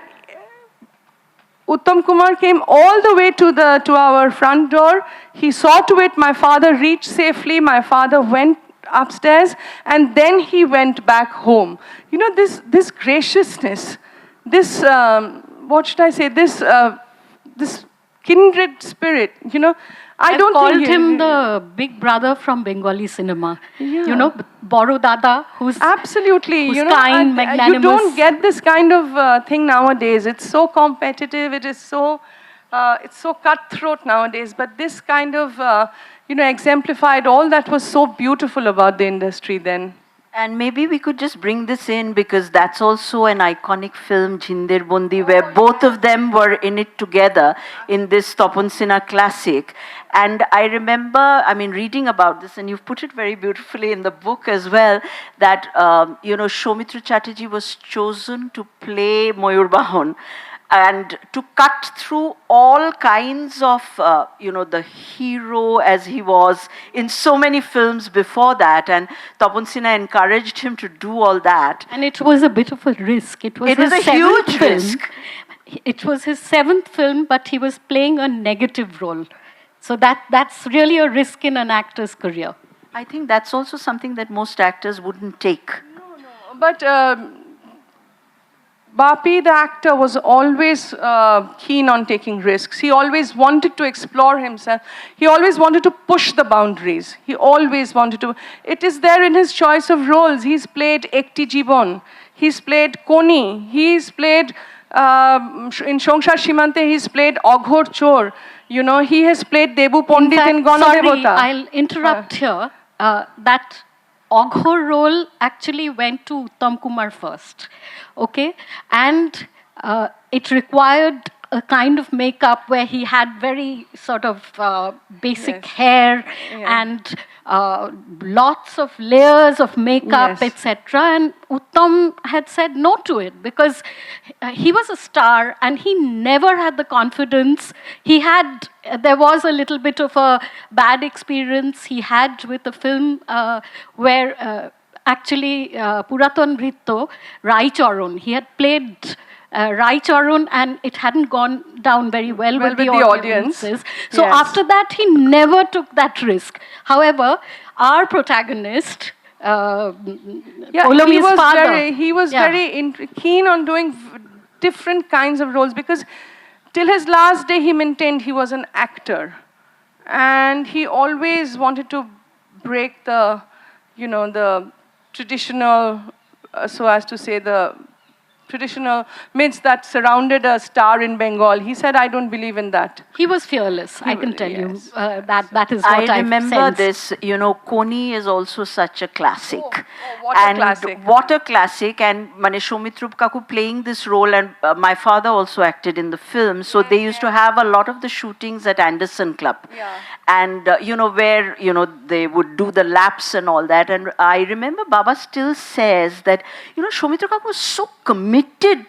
Uttam Kumar came all the way to our front door. He saw to it my father reached safely. My father went upstairs, and then he went back home. You know, this graciousness, this, what should I say, this kindred spirit, you know. I don't called think him the big brother from Bengali cinema. Yeah. You know, Boro Dada, who's absolutely, who's you know, kind, magnanimous. You don't get this kind of thing nowadays. It's so competitive. It is so, it's so cutthroat nowadays. But this kind of, you know, exemplified all that was so beautiful about the industry then. And maybe we could just bring this in because that's also an iconic film, Jinder Bondi, where both of them were in it together in this Tapan Sinha classic. And I remember, I mean, reading about this, and you've put it very beautifully in the book as well, that, you know, Soumitra Chatterjee was chosen to play Mayur Bahan and to cut through all kinds of, you know, the hero as he was in so many films before that. And Tapan Sinha encouraged him to do all that. And it was a bit of a risk. It was a huge risk. It was his 7th film, but he was playing a negative role. So that's really a risk in an actor's career. I think that's also something that most actors wouldn't take. No. But Bapi, the actor, was always keen on taking risks. He always wanted to explore himself. He always wanted to push the boundaries. He always wanted to. It is there in his choice of roles. He's played Ekti Jibon. He's played Koni. He's played, in Shongshar Shimante, he's played Oghor Chor. You know, he has played Debu Pandit in Ganadevata. Sorry, I'll interrupt here. That Oghor role actually went to Uttam Kumar first, okay? And it required a kind of makeup where he had very sort of basic hair and lots of layers of makeup, etc. And Uttam had said no to it because he was a star and he never had the confidence. There was a little bit of a bad experience he had with a film where actually Puratan Bhritto, Rai Charan, he had played Rai Charan and it hadn't gone down very well with the audiences. So after that, he never took that risk. However, our protagonist, Poulami's father. He was very keen on doing different kinds of roles because till his last day he maintained he was an actor. and he always wanted to break the, the traditional, so as to say, the traditional myths that surrounded a star in Bengal. He said, I don't believe in that. He was fearless, I can tell you. Yes. That is what I remember sensed. this, Koni is also such a classic. What a classic. What a classic. And Soumitra Kaku playing this role, and my father also acted in the film. So they used to have a lot of the shootings at Anderson Club. Yeah. And, where, they would do the laps and all that. And I remember Baba still says that, Soumitra Kaku was so committed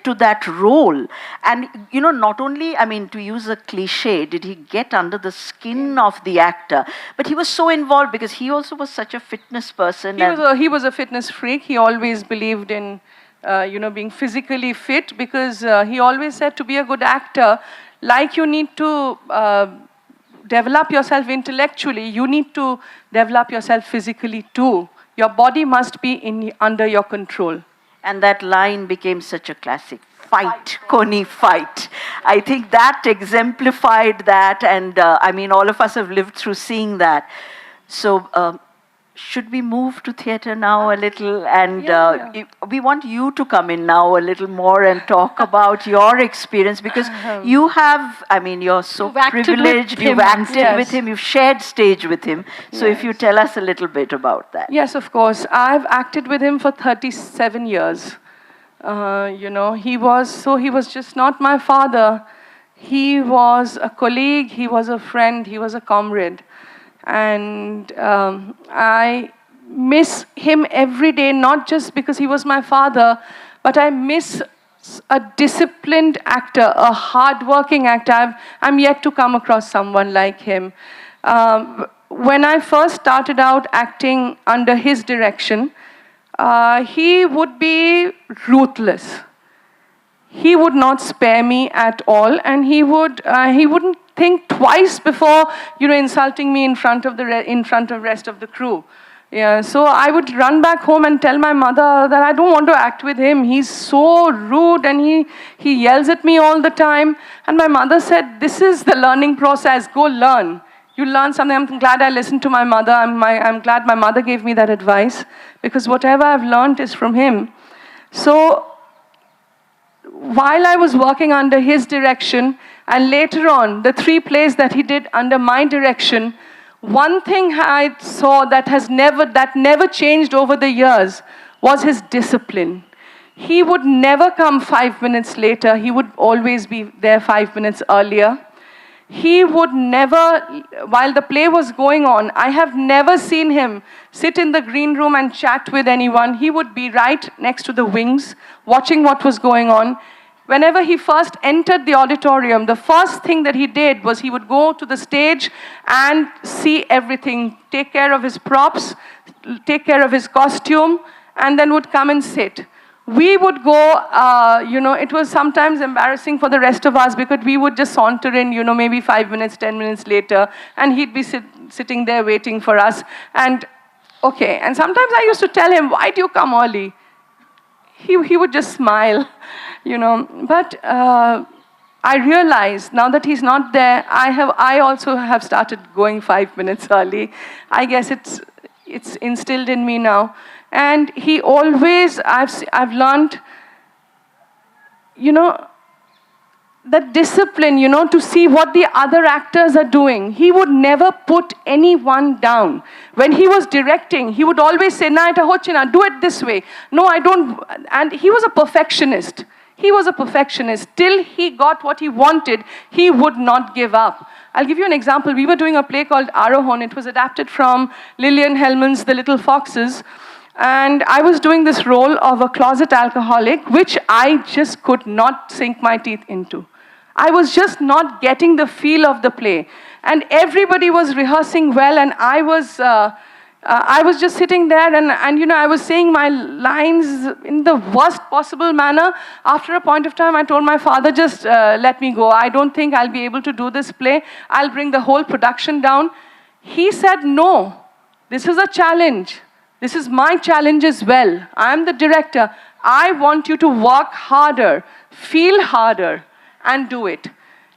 to that role. And, not only, to use a cliche, did he get under the skin of the actor, but he was so involved because he also was such a fitness person. He was a fitness freak. He always believed in, being physically fit, because he always said to be a good actor, like you need to develop yourself intellectually, you need to develop yourself physically too. Your body must be under your control. And that line became such a classic. Fight, Koni, fight. I think that exemplified that, and all of us have lived through seeing that. So, should we move to theatre now a little? And we want you to come in now a little more and talk about your experience, because you have, you're so You've acted privileged, with him. you've acted Yes. with him, you've shared stage with him. So if you tell us a little bit about that. Yes, of course. I've acted with him for 37 years. He was just not my father. He was a colleague, he was a friend, he was a comrade. And I miss him every day, not just because he was my father, but I miss a disciplined actor, a hardworking actor. I'm yet to come across someone like him. When I first started out acting under his direction, he would be ruthless. He would not spare me at all, and he wouldn't think twice before insulting me in front of rest of the crew. Yeah, so I would run back home and tell my mother that I don't want to act with him. He's so rude, and he yells at me all the time. And my mother said, "This is the learning process. Go learn. You learn something." I'm glad I listened to my mother. I'm glad my mother gave me that advice, because whatever I've learned is from him. So while I was working under his direction, and later on, the 3 plays that he did under my direction, one thing I saw that never changed over the years was his discipline. He would never come 5 minutes later. He would always be there 5 minutes earlier. He would never, while the play was going on, I have never seen him sit in the green room and chat with anyone. He would be right next to the wings, watching what was going on. Whenever he first entered the auditorium, the first thing that he did was he would go to the stage and see everything, take care of his props, take care of his costume, and then would come and sit. We would go, it was sometimes embarrassing for the rest of us, because we would just saunter in, maybe 5 minutes, 10 minutes later, and he'd be sitting there waiting for us. And sometimes I used to tell him, "Why do you come early?" He would just smile, But I realized now that he's not there, I also have started going 5 minutes early. I guess it's instilled in me now. And he always, I've learned, that discipline, to see what the other actors are doing. He would never put anyone down. When he was directing, he would always say, "Na, eta hocche na, do it this way. No, I don't." And he was a perfectionist. He was a perfectionist. Till he got what he wanted, he would not give up. I'll give you an example. We were doing a play called Arohan. It was adapted from Lillian Hellman's The Little Foxes. And I was doing this role of a closet alcoholic, which I just could not sink my teeth into. I was just not getting the feel of the play. And everybody was rehearsing well, and I was just sitting there, and I was saying my lines in the worst possible manner. After a point of time, I told my father, "Just let me go. I don't think I'll be able to do this play. I'll bring the whole production down." He said, "No, this is a challenge. This is my challenge as well. I'm the director. I want you to work harder, feel harder, and do it."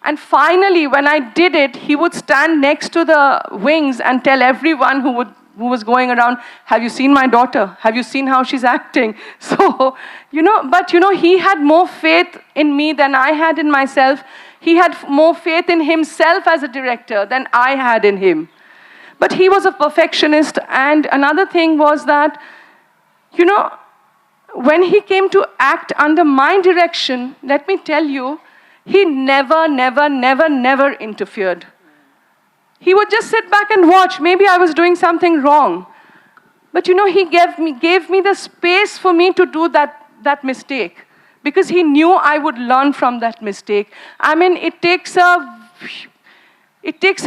And finally, when I did it, he would stand next to the wings and tell everyone who was going around, have you seen my daughter? Have you seen how she's acting? So, but he had more faith in me than I had in myself. He had more faith in himself as a director than I had in him. But he was a perfectionist, and another thing was that, when he came to act under my direction, let me tell you, he never interfered. He would just sit back and watch. Maybe I was doing something wrong. But he gave me the space for me to do that mistake, because he knew I would learn from that mistake. I mean, it takes a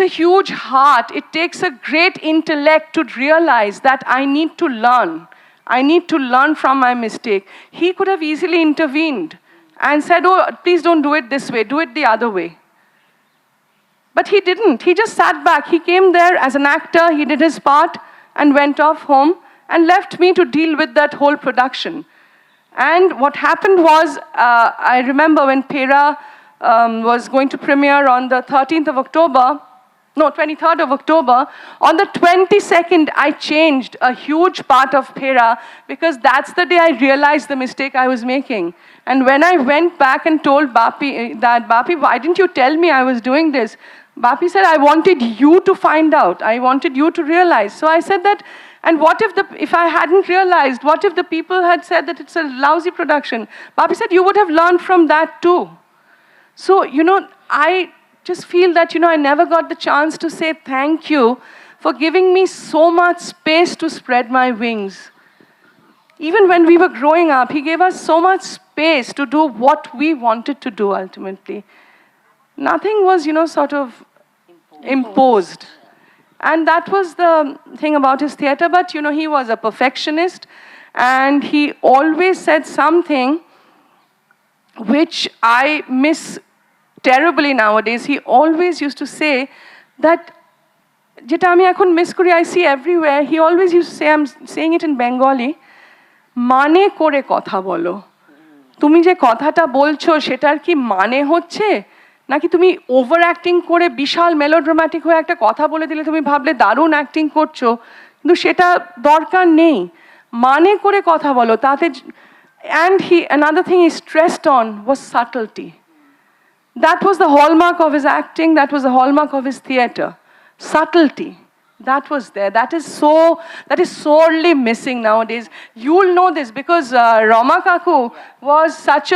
huge heart, it takes a great intellect to realize that I need to learn. I need to learn from my mistake. He could have easily intervened and said, oh, please don't do it this way, do it the other way. But he didn't. He just sat back. He came there as an actor, he did his part and went off home and left me to deal with that whole production. And what happened was, I remember when Pera was going to premiere on the 23rd of October, on the 22nd, I changed a huge part of Pera, because that's the day I realized the mistake I was making. And when I went back and told Bapi that, Bapi, why didn't you tell me I was doing this? Bapi said, I wanted you to find out. I wanted you to realize. So I said that, and what if I hadn't realized, what if the people had said that it's a lousy production? Bapi said, you would have learned from that too. So, I just feel that, I never got the chance to say thank you for giving me so much space to spread my wings. Even when we were growing up, he gave us so much space to do what we wanted to do ultimately. Nothing was, sort of imposed. And that was the thing about his theater. But, he was a perfectionist, and he always said something which I miss terribly nowadays. He always used to say that, যেটা আমি এখন miss করি, I see everywhere. He always used to say, I'm saying it in Bengali, মানে করে কথা বলো। তুমি যে কথাটা বলছো সেটার কি মানে হচ্ছে, নাকি তুমি ওভার অ্যাক্টিং করে বিশাল মেলোড্রামাটিক হয়ে একটা কথা বলে দিলে তুমি ভাবলে দারুণ অ্যাক্টিং করছো, কিন্তু সেটা দরকার নেই। মানে করে কথা বলো তাতে। And another thing he stressed on was subtlety. That was the hallmark of his acting, that was the hallmark of his theater. Subtlety. That was there. That is sorely missing nowadays. You'll know this because Rama Kaku was such a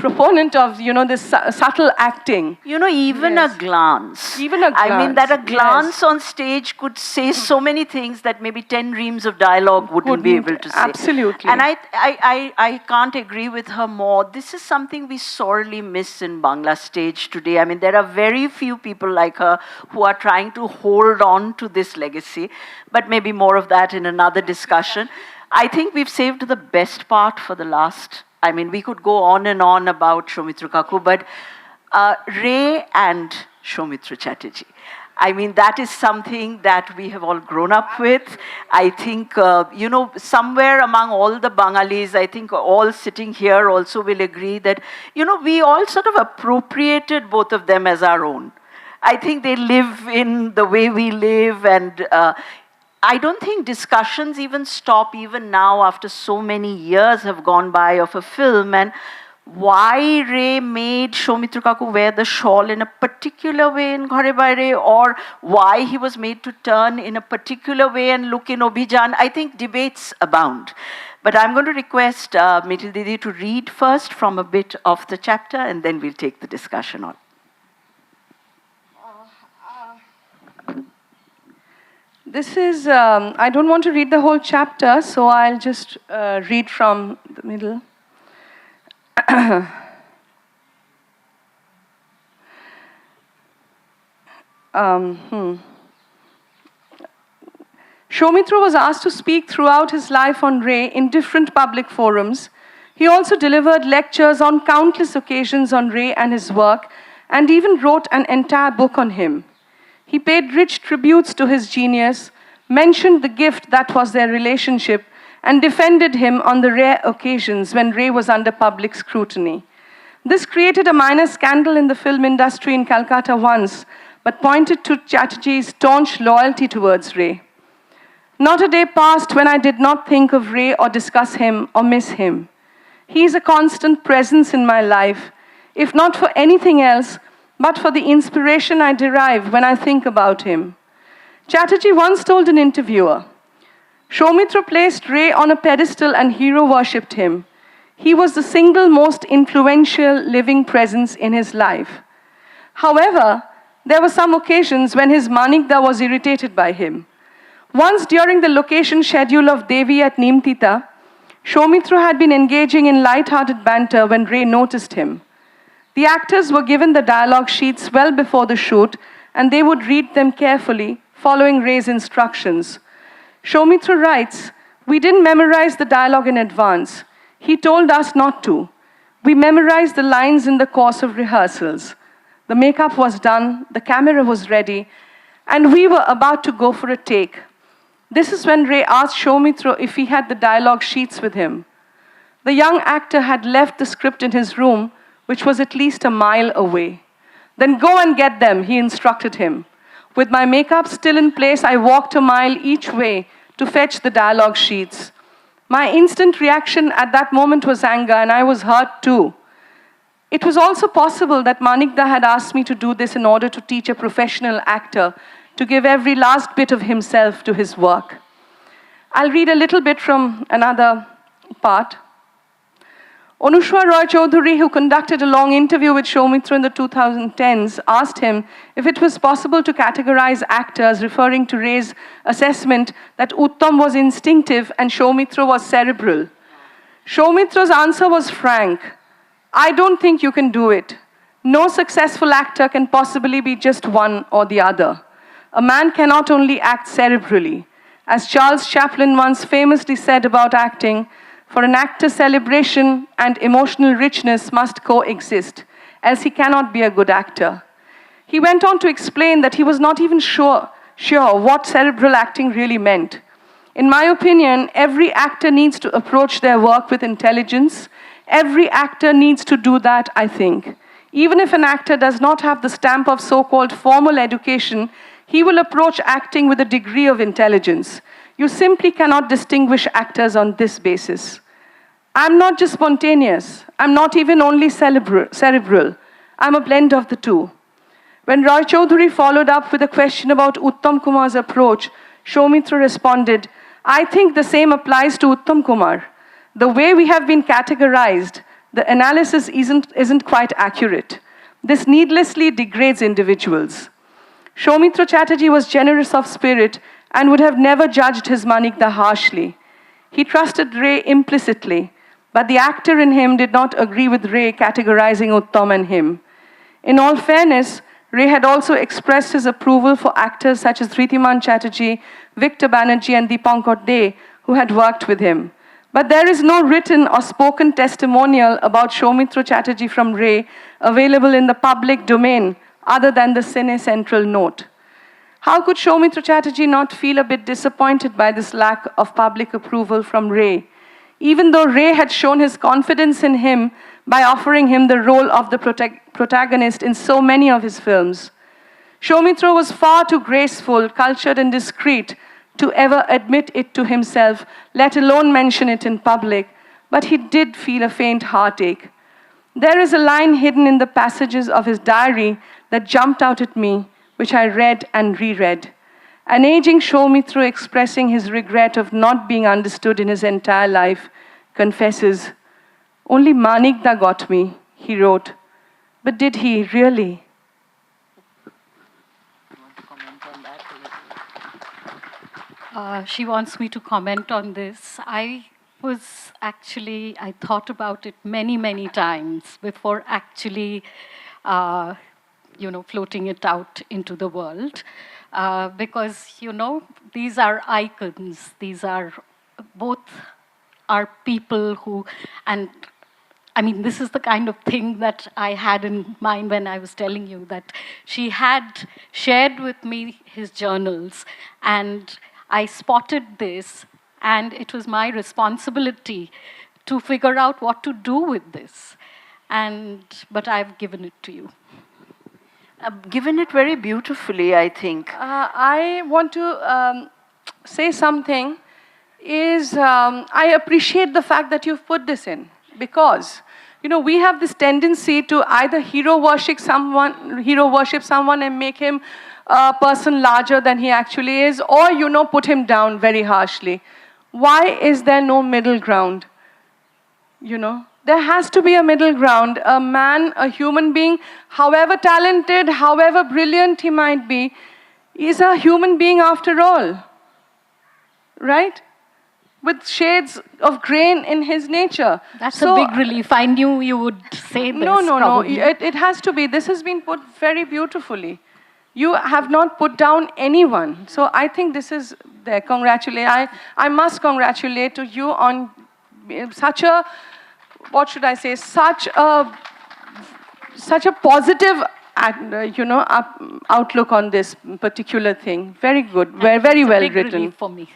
proponent of, this subtle acting. Even a glance. Even a glance. I mean, that a glance on stage could say so many things that maybe 10 reams of dialogue wouldn't be able to say. Absolutely. And I can't agree with her more. This is something we sorely miss in Bangla stage today. I mean, there are very few people like her who are trying to hold on to this legacy, but maybe more of that in another discussion. I think we've saved the best part for the last. I mean, we could go on and on about Soumitra Kaku, but Ray and Soumitra Chatterjee. I mean, that is something that we have all grown up with. I think, somewhere among all the Bangalis, I think all sitting here also will agree that, we all sort of appropriated both of them as our own. I think they live in the way we live, and I don't think discussions even stop even now after so many years have gone by of a film, and why Ray made Soumitra Kaku wear the shawl in a particular way in Ghare Baire, or why he was made to turn in a particular way and look in Obhijan. I think debates abound. But I'm going to request Mithil Didi to read first from a bit of the chapter, and then we'll take the discussion on. This is, I don't want to read the whole chapter, so I'll just read from the middle. Soumitra was asked to speak throughout his life on Ray in different public forums. He also delivered lectures on countless occasions on Ray and his work, and even wrote an entire book on him. He paid rich tributes to his genius, mentioned the gift that was their relationship, and defended him on the rare occasions when Ray was under public scrutiny. This created a minor scandal in the film industry in Calcutta once, but pointed to Chatterjee's staunch loyalty towards Ray. Not a day passed when I did not think of Ray or discuss him or miss him. He is a constant presence in my life, if not for anything else, but for the inspiration I derive when I think about him. Chatterjee once told an interviewer, Soumitra placed Ray on a pedestal and hero-worshipped him. He was the single most influential living presence in his life. However, there were some occasions when his Manikda was irritated by him. Once during the location schedule of Devi at Nimtita, Soumitra had been engaging in light-hearted banter when Ray noticed him. The actors were given the dialogue sheets well before the shoot, and they would read them carefully, following Ray's instructions. Soumitra writes, "We didn't memorize the dialogue in advance. He told us not to. We memorized the lines in the course of rehearsals. The makeup was done, the camera was ready, and we were about to go for a take. This is when Ray asked Soumitra if he had the dialogue sheets with him. The young actor had left the script in his room, which was at least a mile away. Then go and get them, he instructed him. With my makeup still in place, I walked a mile each way to fetch the dialogue sheets. My instant reaction at that moment was anger, and I was hurt too. It was also possible that Manikda had asked me to do this in order to teach a professional actor to give every last bit of himself to his work." I'll read a little bit from another part. Anushka Roy Chaudhary, who conducted a long interview with Soumitra in the 2010s, asked him if it was possible to categorize actors, referring to Ray's assessment that Uttam was instinctive and Soumitra was cerebral. Soumitra's answer was frank. "I don't think you can do it. No successful actor can possibly be just one or the other. A man cannot only act cerebrally. As Charles Chaplin once famously said about acting, for an actor, celebration and emotional richness must coexist, else he cannot be a good actor." He went on to explain that he was not even sure what cerebral acting really meant. "In my opinion, every actor needs to approach their work with intelligence. Every actor needs to do that, I think. Even if an actor does not have the stamp of so-called formal education, he will approach acting with a degree of intelligence. You simply cannot distinguish actors on this basis. I'm not just spontaneous. I'm not even only cerebral. I'm a blend of the two." When Roy Chaudhary followed up with a question about Uttam Kumar's approach, Soumitra responded, "I think the same applies to Uttam Kumar. The way we have been categorized, the analysis isn't quite accurate. This needlessly degrades individuals." Soumitra Chatterjee was generous of spirit and would have never judged his Manikda harshly. He trusted Ray implicitly, but the actor in him did not agree with Ray categorizing Uttam and him. In all fairness, Ray had also expressed his approval for actors such as Dhritimon Chatterjee, Victor Banerjee, and Deepankar Dey, who had worked with him. But there is no written or spoken testimonial about Soumitra Chatterjee from Ray available in the public domain other than the Cine Central note. How could Soumitra Chatterjee not feel a bit disappointed by this lack of public approval from Ray, even though Ray had shown his confidence in him by offering him the role of the protagonist in so many of his films? Soumitra was far too graceful, cultured, and discreet to ever admit it to himself, let alone mention it in public, but he did feel a faint heartache. There is a line hidden in the passages of his diary that jumped out at me, which I read and reread. An aging Soumitra, expressing his regret of not being understood in his entire life, confesses, "Only Manikda got me," he wrote. But did he really? She wants me to comment on this. I thought about it many, many times before actually, floating it out into the world. Because, these are icons. These are both are people who, and I mean, this is the kind of thing that I had in mind when I was telling you that she had shared with me his journals, and I spotted this, and it was my responsibility to figure out what to do with this. but I've given it to you. Given it very beautifully, I think. I want to say something. I appreciate the fact that you've put this in, because we have this tendency to either hero worship someone and make him a person larger than he actually is, or put him down very harshly. Why is there no middle ground? There has to be a middle ground. A man, a human being, however talented, however brilliant he might be, is a human being after all. Right? With shades of grain in his nature. That's a big relief. I knew you would say this. No. It has to be. This has been put very beautifully. You have not put down anyone. So I think this is there. I must congratulate to you on such a, what should I say, such a positive outlook on this particular thing. Very good. Very well written. It's a big relief for me.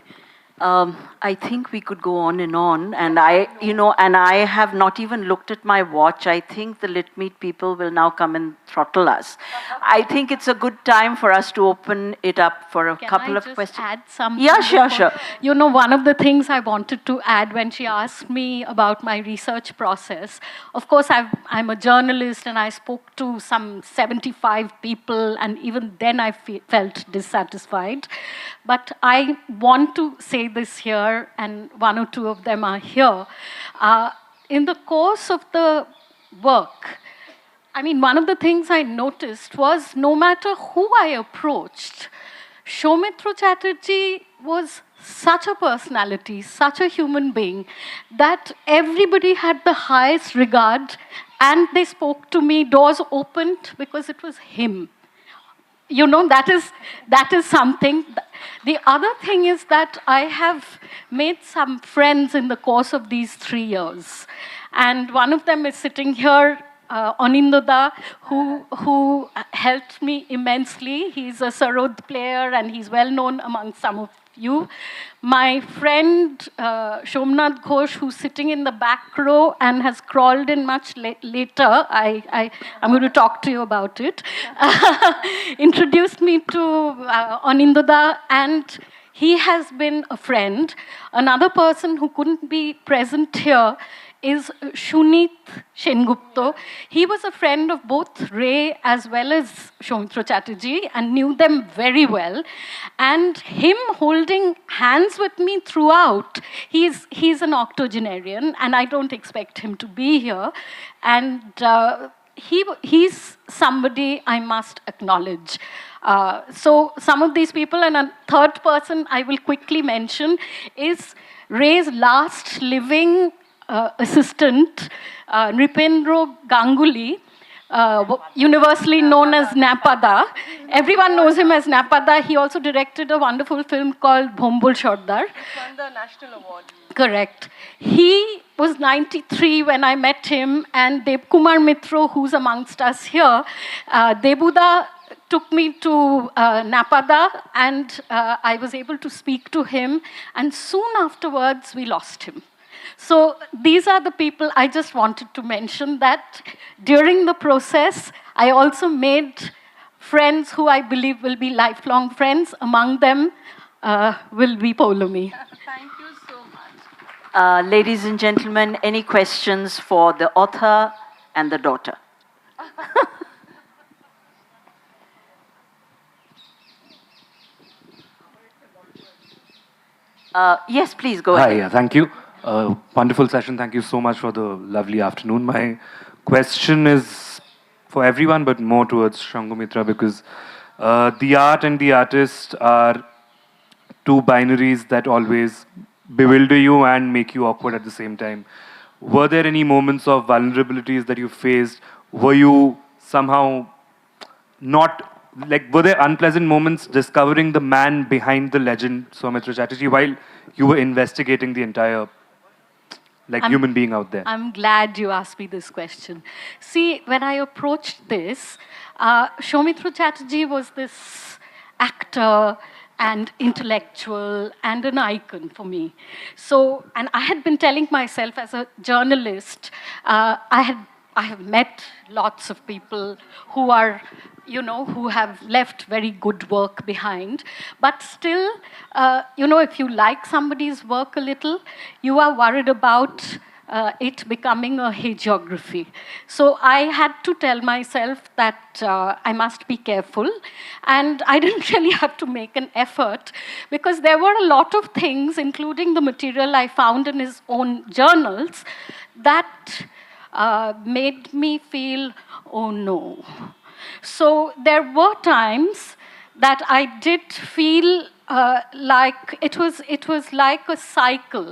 I think we could go on, and I have not even looked at my watch. I think the Lit Meet people will now come and throttle us. I think it's a good time for us to open it up for a couple of questions. Can I just add something? Yeah, sure. One of the things I wanted to add when she asked me about my research process, of course, I'm a journalist and I spoke to some 75 people, and even then I felt dissatisfied. But I want to say this here, and one or two of them are here. In the course of the work, one of the things I noticed was no matter who I approached, Soumitra Chatterjee was such a personality, such a human being, that everybody had the highest regard, and they spoke to me, doors opened, because it was him. That is something. The other thing is that I have made some friends in the course of these 3 years. And one of them is sitting here, Anindoda, who helped me immensely. He's a sarod player and he's well known among some of you. My friend Somnath Ghosh, who's sitting in the back row and has crawled in much later, I'm going to talk to you about it, introduced me to Anindoda, and he has been a friend. Another person who couldn't be present here is Shunit Sengupta. He was a friend of both Ray as well as Soumitra Chatterjee and knew them very well. And him holding hands with me throughout, he's an octogenarian, and I don't expect him to be here. And he's somebody I must acknowledge. So some of these people, and a third person I will quickly mention is Ray's last living assistant, Nripendra Ganguly, universally known as Napada. Everyone knows him as Napada. He also directed a wonderful film called Bhombol Sardar. It won the National Award. Correct. He was 93 when I met him, and Devkumar Mitra, who's amongst us here, Debuda took me to Napada, and I was able to speak to him, and soon afterwards we lost him. So these are the people I just wanted to mention, that during the process, I also made friends who I believe will be lifelong friends. Among them will be Poulami. Thank you so much. Ladies and gentlemen, any questions for the author and the daughter? Yes, please go ahead. Hi, thank you. Wonderful session. Thank you so much for the lovely afternoon. My question is for everyone, but more towards Sanghamitra, because the art and the artist are two binaries that always bewilder you and make you awkward at the same time. Were there any moments of vulnerabilities that you faced? Were you somehow not, were there unpleasant moments discovering the man behind the legend, Soumitra Chatterjee, while you were investigating the entire human being out there? I'm glad you asked me this question. See, when I approached this, Soumitra Chatterjee was this actor and intellectual and an icon for me. So, and I had been telling myself as a journalist, I I have met lots of people who are, who have left very good work behind. But still, if you like somebody's work a little, you are worried about it becoming a hagiography. So I had to tell myself that I must be careful. And I didn't really have to make an effort because there were a lot of things, including the material I found in his own journals, that made me feel, oh no. So there were times that I did feel like it was like a cycle,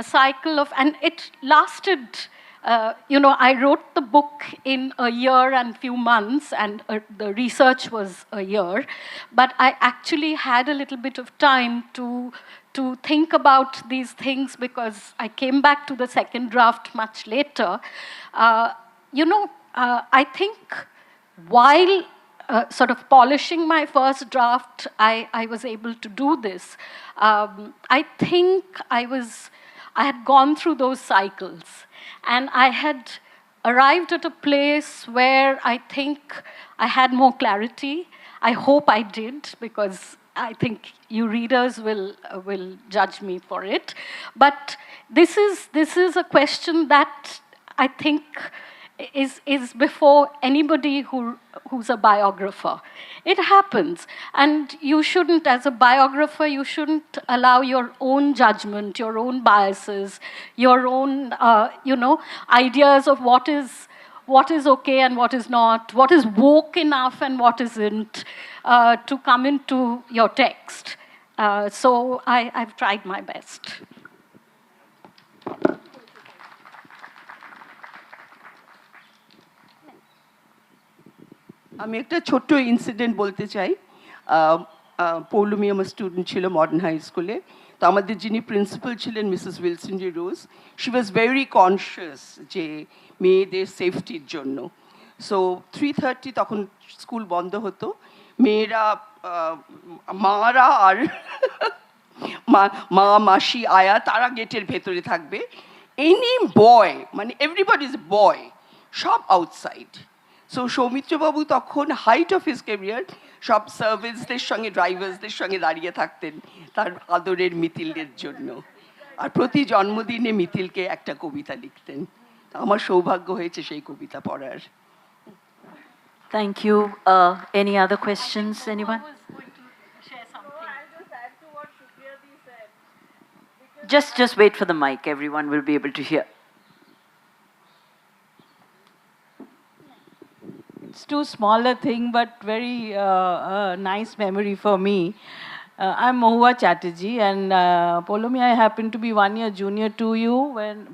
a cycle of, and it lasted, I wrote the book in a year and few months, and the research was a year, but I actually had a little bit of time to think about these things because I came back to the second draft much later. I think while sort of polishing my first draft, I was able to do this. I think I had gone through those cycles, and I had arrived at a place where I think I had more clarity. I hope I did, because I think you readers will judge me for it. But this is a question that I think is before anybody who's a biographer. It happens, and you shouldn't, as a biographer, you shouldn't allow your own judgment, your own biases, your own ideas of what is okay and what is not, what is woke enough and what isn't, to come into your text. So I've tried my best. আমি একটা ছোট্ট incident বলতে চাই। পৌলমি আমার student ছিল modern high স্কুলে। তো আমাদের যিনি প্রিন্সিপাল ছিলেন Mrs Wilson G rose, she was very conscious যে মেয়েদের সেফটির জন্য। সো 3:30 তখন স্কুল বন্ধ হতো, মেয়েরা মারা আর মা মাসি আয়া তারা গেটের ভেতরে থাকবে। এনি বয়, মানে এভরিবডি ইজ বয়, সব আউটসাইড। সো সৌমিত্রবাবু তখন হাইট অফ হিজ ক্যারিয়ার সব সার্ভেন্টসদের সঙ্গে, ড্রাইভার্সদের সঙ্গে দাঁড়িয়ে থাকতেন তার আদরের মিতিলের জন্য, আর প্রতি জন্মদিনে মিতিলকে একটা কবিতা লিখতেন। আমার সৌভাগ্য হয়েছে সেই কবিতা পড়ার। Thank you. Any other questions, anyone? Just wait for the mic. Everyone will be able to hear. It's too small a thing, but very nice memory for me. I'm Mohua Chatterjee, and Poulami, I happen to be 1 year junior to you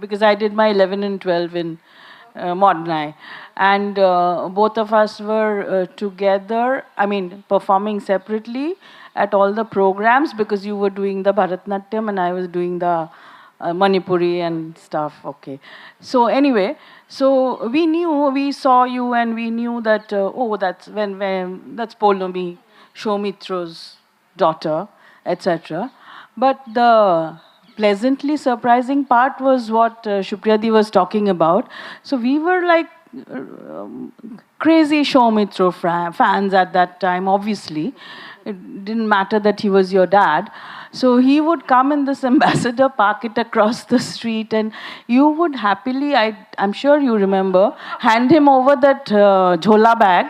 because I did my 11 and 12 in Modern Eye. And both of us were together, performing separately at all the programs, because you were doing the Bharatnatyam and I was doing the Manipuri and stuff. Okay. So anyway, so we saw you and we knew that, that's when that's Poulami, Soumitra's daughter, etc. But the pleasantly surprising part was what Shupriyadi was talking about. So we were like crazy Soumitra fans at that time, obviously. It didn't matter that he was your dad. So he would come in this Ambassador Packet across the street, and you would happily, I'm sure you remember, hand him over that jhola bag,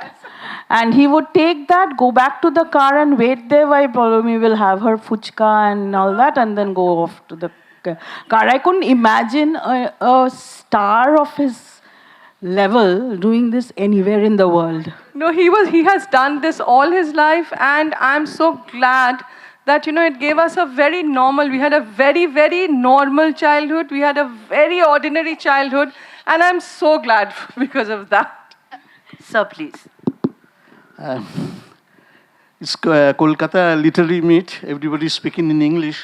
and he would take that, go back to the car and wait there while Poulami will have her fuchka and all that, and then go off to the car. I couldn't imagine a star of his level doing this anywhere in the world. No, he has done this all his life, and I'm so glad that, it gave us a very normal, we had a very, very normal childhood, we had a very ordinary childhood, and I'm so glad because of that. Sir, please. It's Kolkata literary meet, everybody is speaking in English.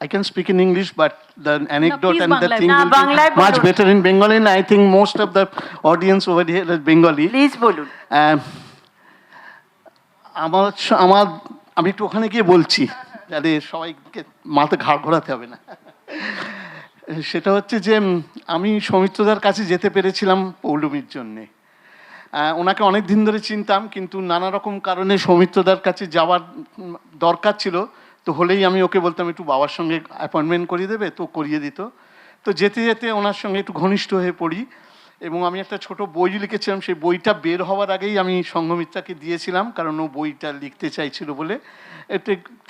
I can speak in English, but the anecdote and the thing will be much better in Bengali, and I think most of the audience over here is Bengali. Please, bolun. আমি একটু ওখানে গিয়ে বলছি যাতে সবাইকে মাথা ঘাড় ঘোরাতে হবে না। সেটা হচ্ছে যে আমি সৌমিত্রদার কাছে যেতে পেরেছিলাম পৌলমীর জন্যে। ওনাকে অনেক দিন ধরে চিনতাম, কিন্তু নানা রকম কারণে সৌমিত্রদার কাছে যাওয়ার দরকার ছিল। তো হলেই আমি ওকে বলতাম একটু বাবার সঙ্গে অ্যাপয়েন্টমেন্ট করিয়ে দেবে, তো করিয়ে দিত। তো যেতে যেতে ওনার সঙ্গে একটু ঘনিষ্ঠ হয়ে পড়ি, এবং আমি একটা ছোট বই লিখেছিলাম। সেই বইটা বের হওয়ার আগেই আমি সঙ্ঘমিত্রাকে দিয়েছিলাম, কারণ ও বইটা লিখতে চাইছিল বলে।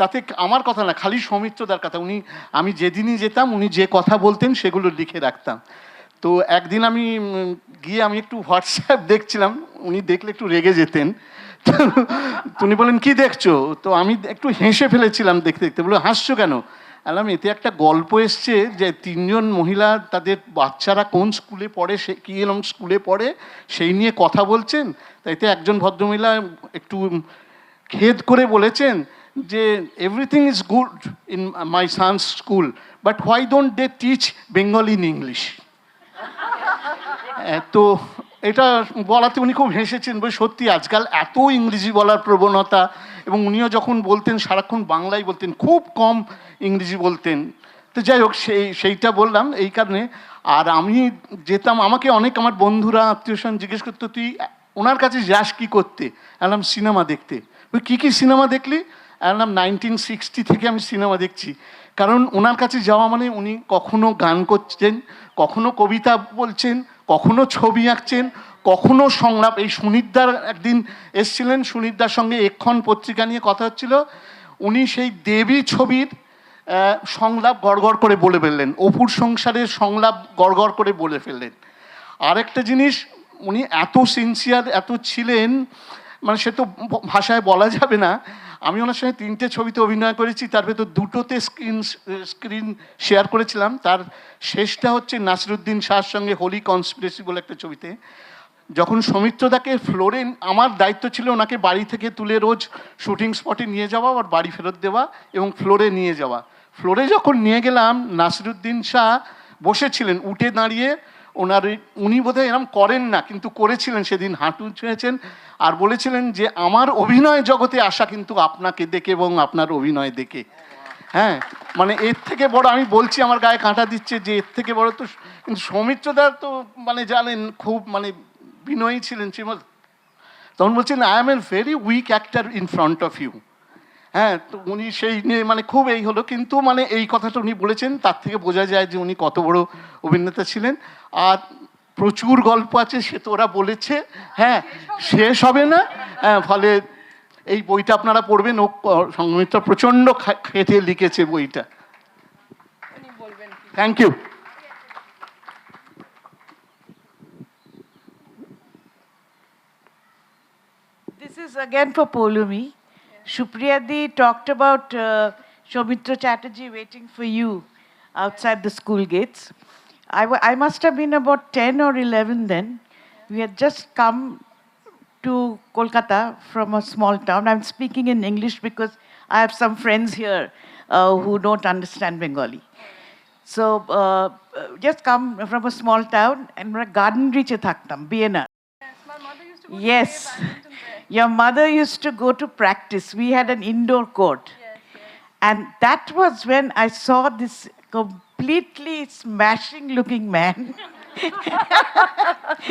তাতে আমার কথা না, খালি সৌমিত্রদার কথা। আমি যেদিনই যেতাম উনি যে কথা বলতেন সেগুলো লিখে রাখতাম। তো একদিন আমি গিয়ে আমি একটু হোয়াটসঅ্যাপ দেখছিলাম, উনি দেখলে একটু রেগে যেতেন। তো উনি বলেন কি দেখছো? তো আমি একটু হেসে ফেলেছিলাম দেখতে দেখতে। বলে হাসছো কেন? বললাম এতে একটা গল্প এসছে যে 3 জন মহিলা তাদের বাচ্চারা কোন স্কুলে পড়ে, সে কী এরকম স্কুলে পড়ে সেই নিয়ে কথা বলছেন। তাইতে একজন ভদ্রমহিলা একটু খেদ করে বলেছেন যে everything is good in my son's school, but why don't they teach Bengali in English. তো এটা বলাতে উনি খুব হেসেছেন। বলে সত্যি আজকাল এত ইংরেজি বলার প্রবণতা, এবং উনিও যখন বলতেন সারাক্ষণ বাংলাই বলতেন, খুব কম ইংরেজি বলতেন। তো যাই হোক, সেইটা বললাম এই কারণে। আর আমি যেতাম, আমাকে অনেক আমার বন্ধুরা আত্মীয়স্বজন জিজ্ঞেস করতো তুই ওনার কাছে যাস কী করতে? বললাম সিনেমা দেখতে। ওই কী কী সিনেমা দেখলি? বললাম 1960 থেকে আমি সিনেমা দেখছি। কারণ ওনার কাছে যাওয়া মানে উনি কখনো গান করছেন, কখনো কবিতা বলছেন, কখনো ছবি আঁকছেন, কখনো সংলাপ। এই সুনীতদার একদিন এসছিলেন, সুনীতদার সঙ্গে এক্ষণ পত্রিকা নিয়ে কথা হচ্ছিল। উনি সেই দেবী ছবির সংলাপ গড়গড় করে বলে ফেললেন, অপুর সংসারের সংলাপ গড়গড় করে বলে ফেললেন। আরেকটা জিনিস, উনি এত সিনসিয়ার এত ছিলেন, মানে সে তো ভাষায় বলা যাবে না। আমি ওনার সঙ্গে 3টে ছবিতে অভিনয় করেছি, তার ভেতর 2টোতে স্ক্রিন শেয়ার করেছিলাম। তার শেষটা হচ্ছে নাসিরুদ্দিন শাহর সঙ্গে হোলি কনস্পিরেসি বলে একটা ছবিতে। যখন সৌমিত্রদাকে ফ্লোরে, আমার দায়িত্ব ছিল ওনাকে বাড়ি থেকে তুলে রোজ শুটিং স্পটে নিয়ে যাওয়া, আর বাড়ি ফেরত দেওয়া, এবং ফ্লোরে নিয়ে যাওয়া। ফ্লোরে যখন নিয়ে গেলাম, নাসিরুদ্দিন শাহ বসেছিলেন উঠে দাঁড়িয়ে। উনি বোধহয় এরম করেন না, কিন্তু করেছিলেন সেদিন, হাঁটু ছুঁয়েছেন আর বলেছিলেন যে আমার অভিনয় জগতে আসা কিন্তু আপনাকে দেখে এবং আপনার অভিনয় দেখে। হ্যাঁ, মানে এর থেকে বড়, আমি বলছি আমার গায়ে কাঁটা দিচ্ছে যে এর থেকে বড় তো। কিন্তু সৌমিত্রদার তো মানে জানেন খুব মানে বিনয়ী ছিলেন। তখন বলছেন I am a very weak actor in front of you. হ্যাঁ, তো উনি সেই নিয়ে মানে খুব এই হলো, কিন্তু মানে এই কথাটা উনি বলেছেন, তার থেকে বোঝা যায় যে উনি কত বড় অভিনেতা ছিলেন। আর প্রচুর গল্প আছে, সে তো ওরা বলেছে, হ্যাঁ শেষ হবে না। ফলে এই বইটা আপনারা পড়বেন, ও সঙ্ঘমিত্রা প্রচণ্ড খেটে লিখেছে বইটা। Thank you. This is again for Poulami. Supriyadi talked about Soumitra Chatterjee waiting for you outside the school gates. I must have been about 10 or 11 then. We had just come to Kolkata from a small town. I'm speaking in English because I have some friends here who don't understand Bengali. So just come from a small town, and garden reach thaktam, BNR. Yes. Your mother used to go to practice. We had an indoor court. And that was when I saw this completely smashing looking man.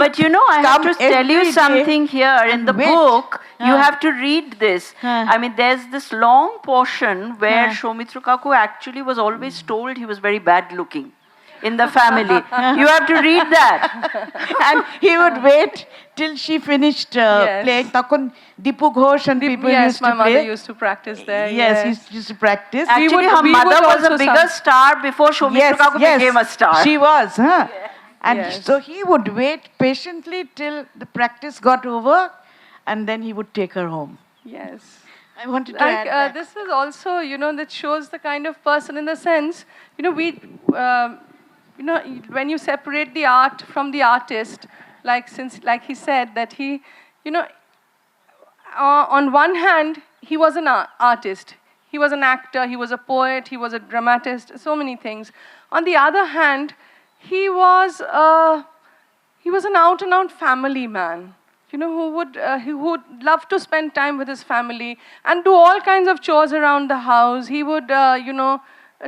But you know, I have to tell you something here. In the book, you have to read this. I mean, there's this long portion where Soumitra Kaku actually was always told he was very bad looking in the family. You have to read that. And he would wait till she finished playing. Takon Dipu Ghosh and people used to play. Yes, my mother used to practice there. Yes, he used to practice. Actually, her mother was a bigger star before Soumitra Kaku became a star. She was, huh? And so he would wait patiently till the practice got over, and then he would take her home. Yes. I wanted to add that. This is also, that shows the kind of person, in the sense, when you separate the art from the artist, like he said, that he, on one hand, he was an artist. He was an actor, he was a poet, he was a dramatist, so many things. On the other hand, he was an out-and-out family man, who would love to spend time with his family and do all kinds of chores around the house. He would,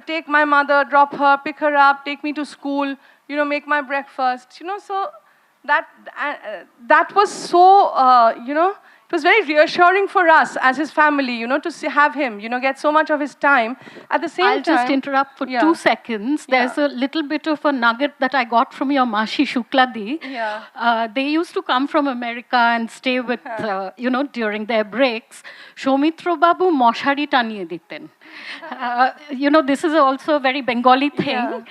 take my mother, drop her, pick her up, take me to school, you know, make my breakfast, you know, so that was so, you know, it was very reassuring for us as his family, you know, to have him, you know, get so much of his time. At the same I'll time... just interrupt for 2 seconds. There's a little bit of a nugget that I got from your Mashi Shukladi. Yeah. They used to come from America and stay with, you know, during their breaks. Soumitra Babu moshari taniye diten. You know, this is also a very Bengali thing.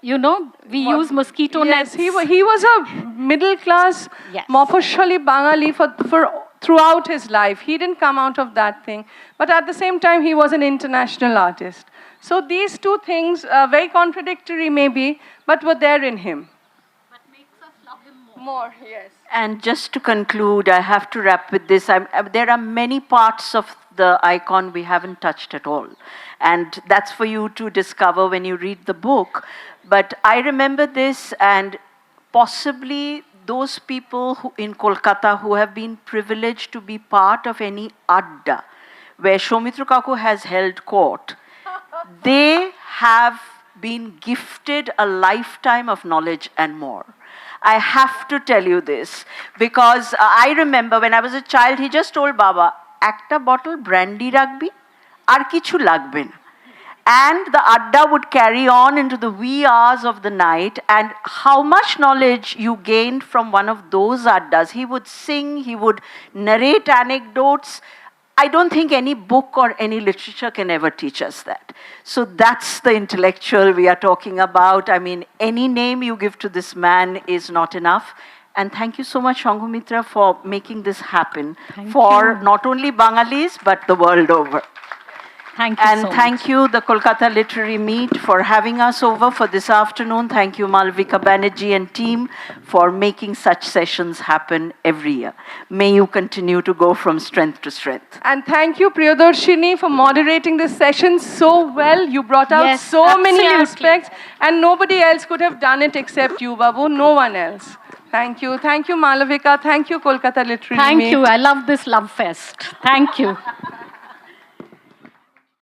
You know, we use mosquito nets. He was a middle-class, Mofosshali Bangali for throughout his life. He didn't come out of that thing. But at the same time, he was an international artist. So these two things, very contradictory maybe, but were there in him. But makes us love him more. More, yes. And just to conclude, I have to wrap with this. There are many parts of the icon we haven't touched at all. And that's for you to discover when you read the book. But I remember this, and possibly those people who, in Kolkata who have been privileged to be part of any adda, where Soumitra Kaku has held court, they have been gifted a lifetime of knowledge and more. I have to tell you this, because I remember when I was a child, he just told Baba, "Ekta bottle brandy ragbi, ar kichu lagbe na." And the adda would carry on into the wee hours of the night, and how much knowledge you gained from one of those addas. He would sing, he would narrate anecdotes. I don't think any book or any literature can ever teach us that. So that's the intellectual we are talking about. I mean, any name you give to this man is not enough. And thank you so much, Sanghamitra, for making this happen for not only Bangalis, but the world over. Thank you and so much. thank you, the Kolkata Literary Meet, for having us over for this afternoon. Thank you, Malvika Banerjee and team, for making such sessions happen every year. May you continue to go from strength to strength. And thank you, Priyadarshinee, for moderating this session so well. You brought out so many aspects, and nobody else could have done it except you, Babu. No one else. Thank you. Thank you, Malavika. Thank you, Kolkata Literary Meet. Thank you. I love this love fest. Thank you.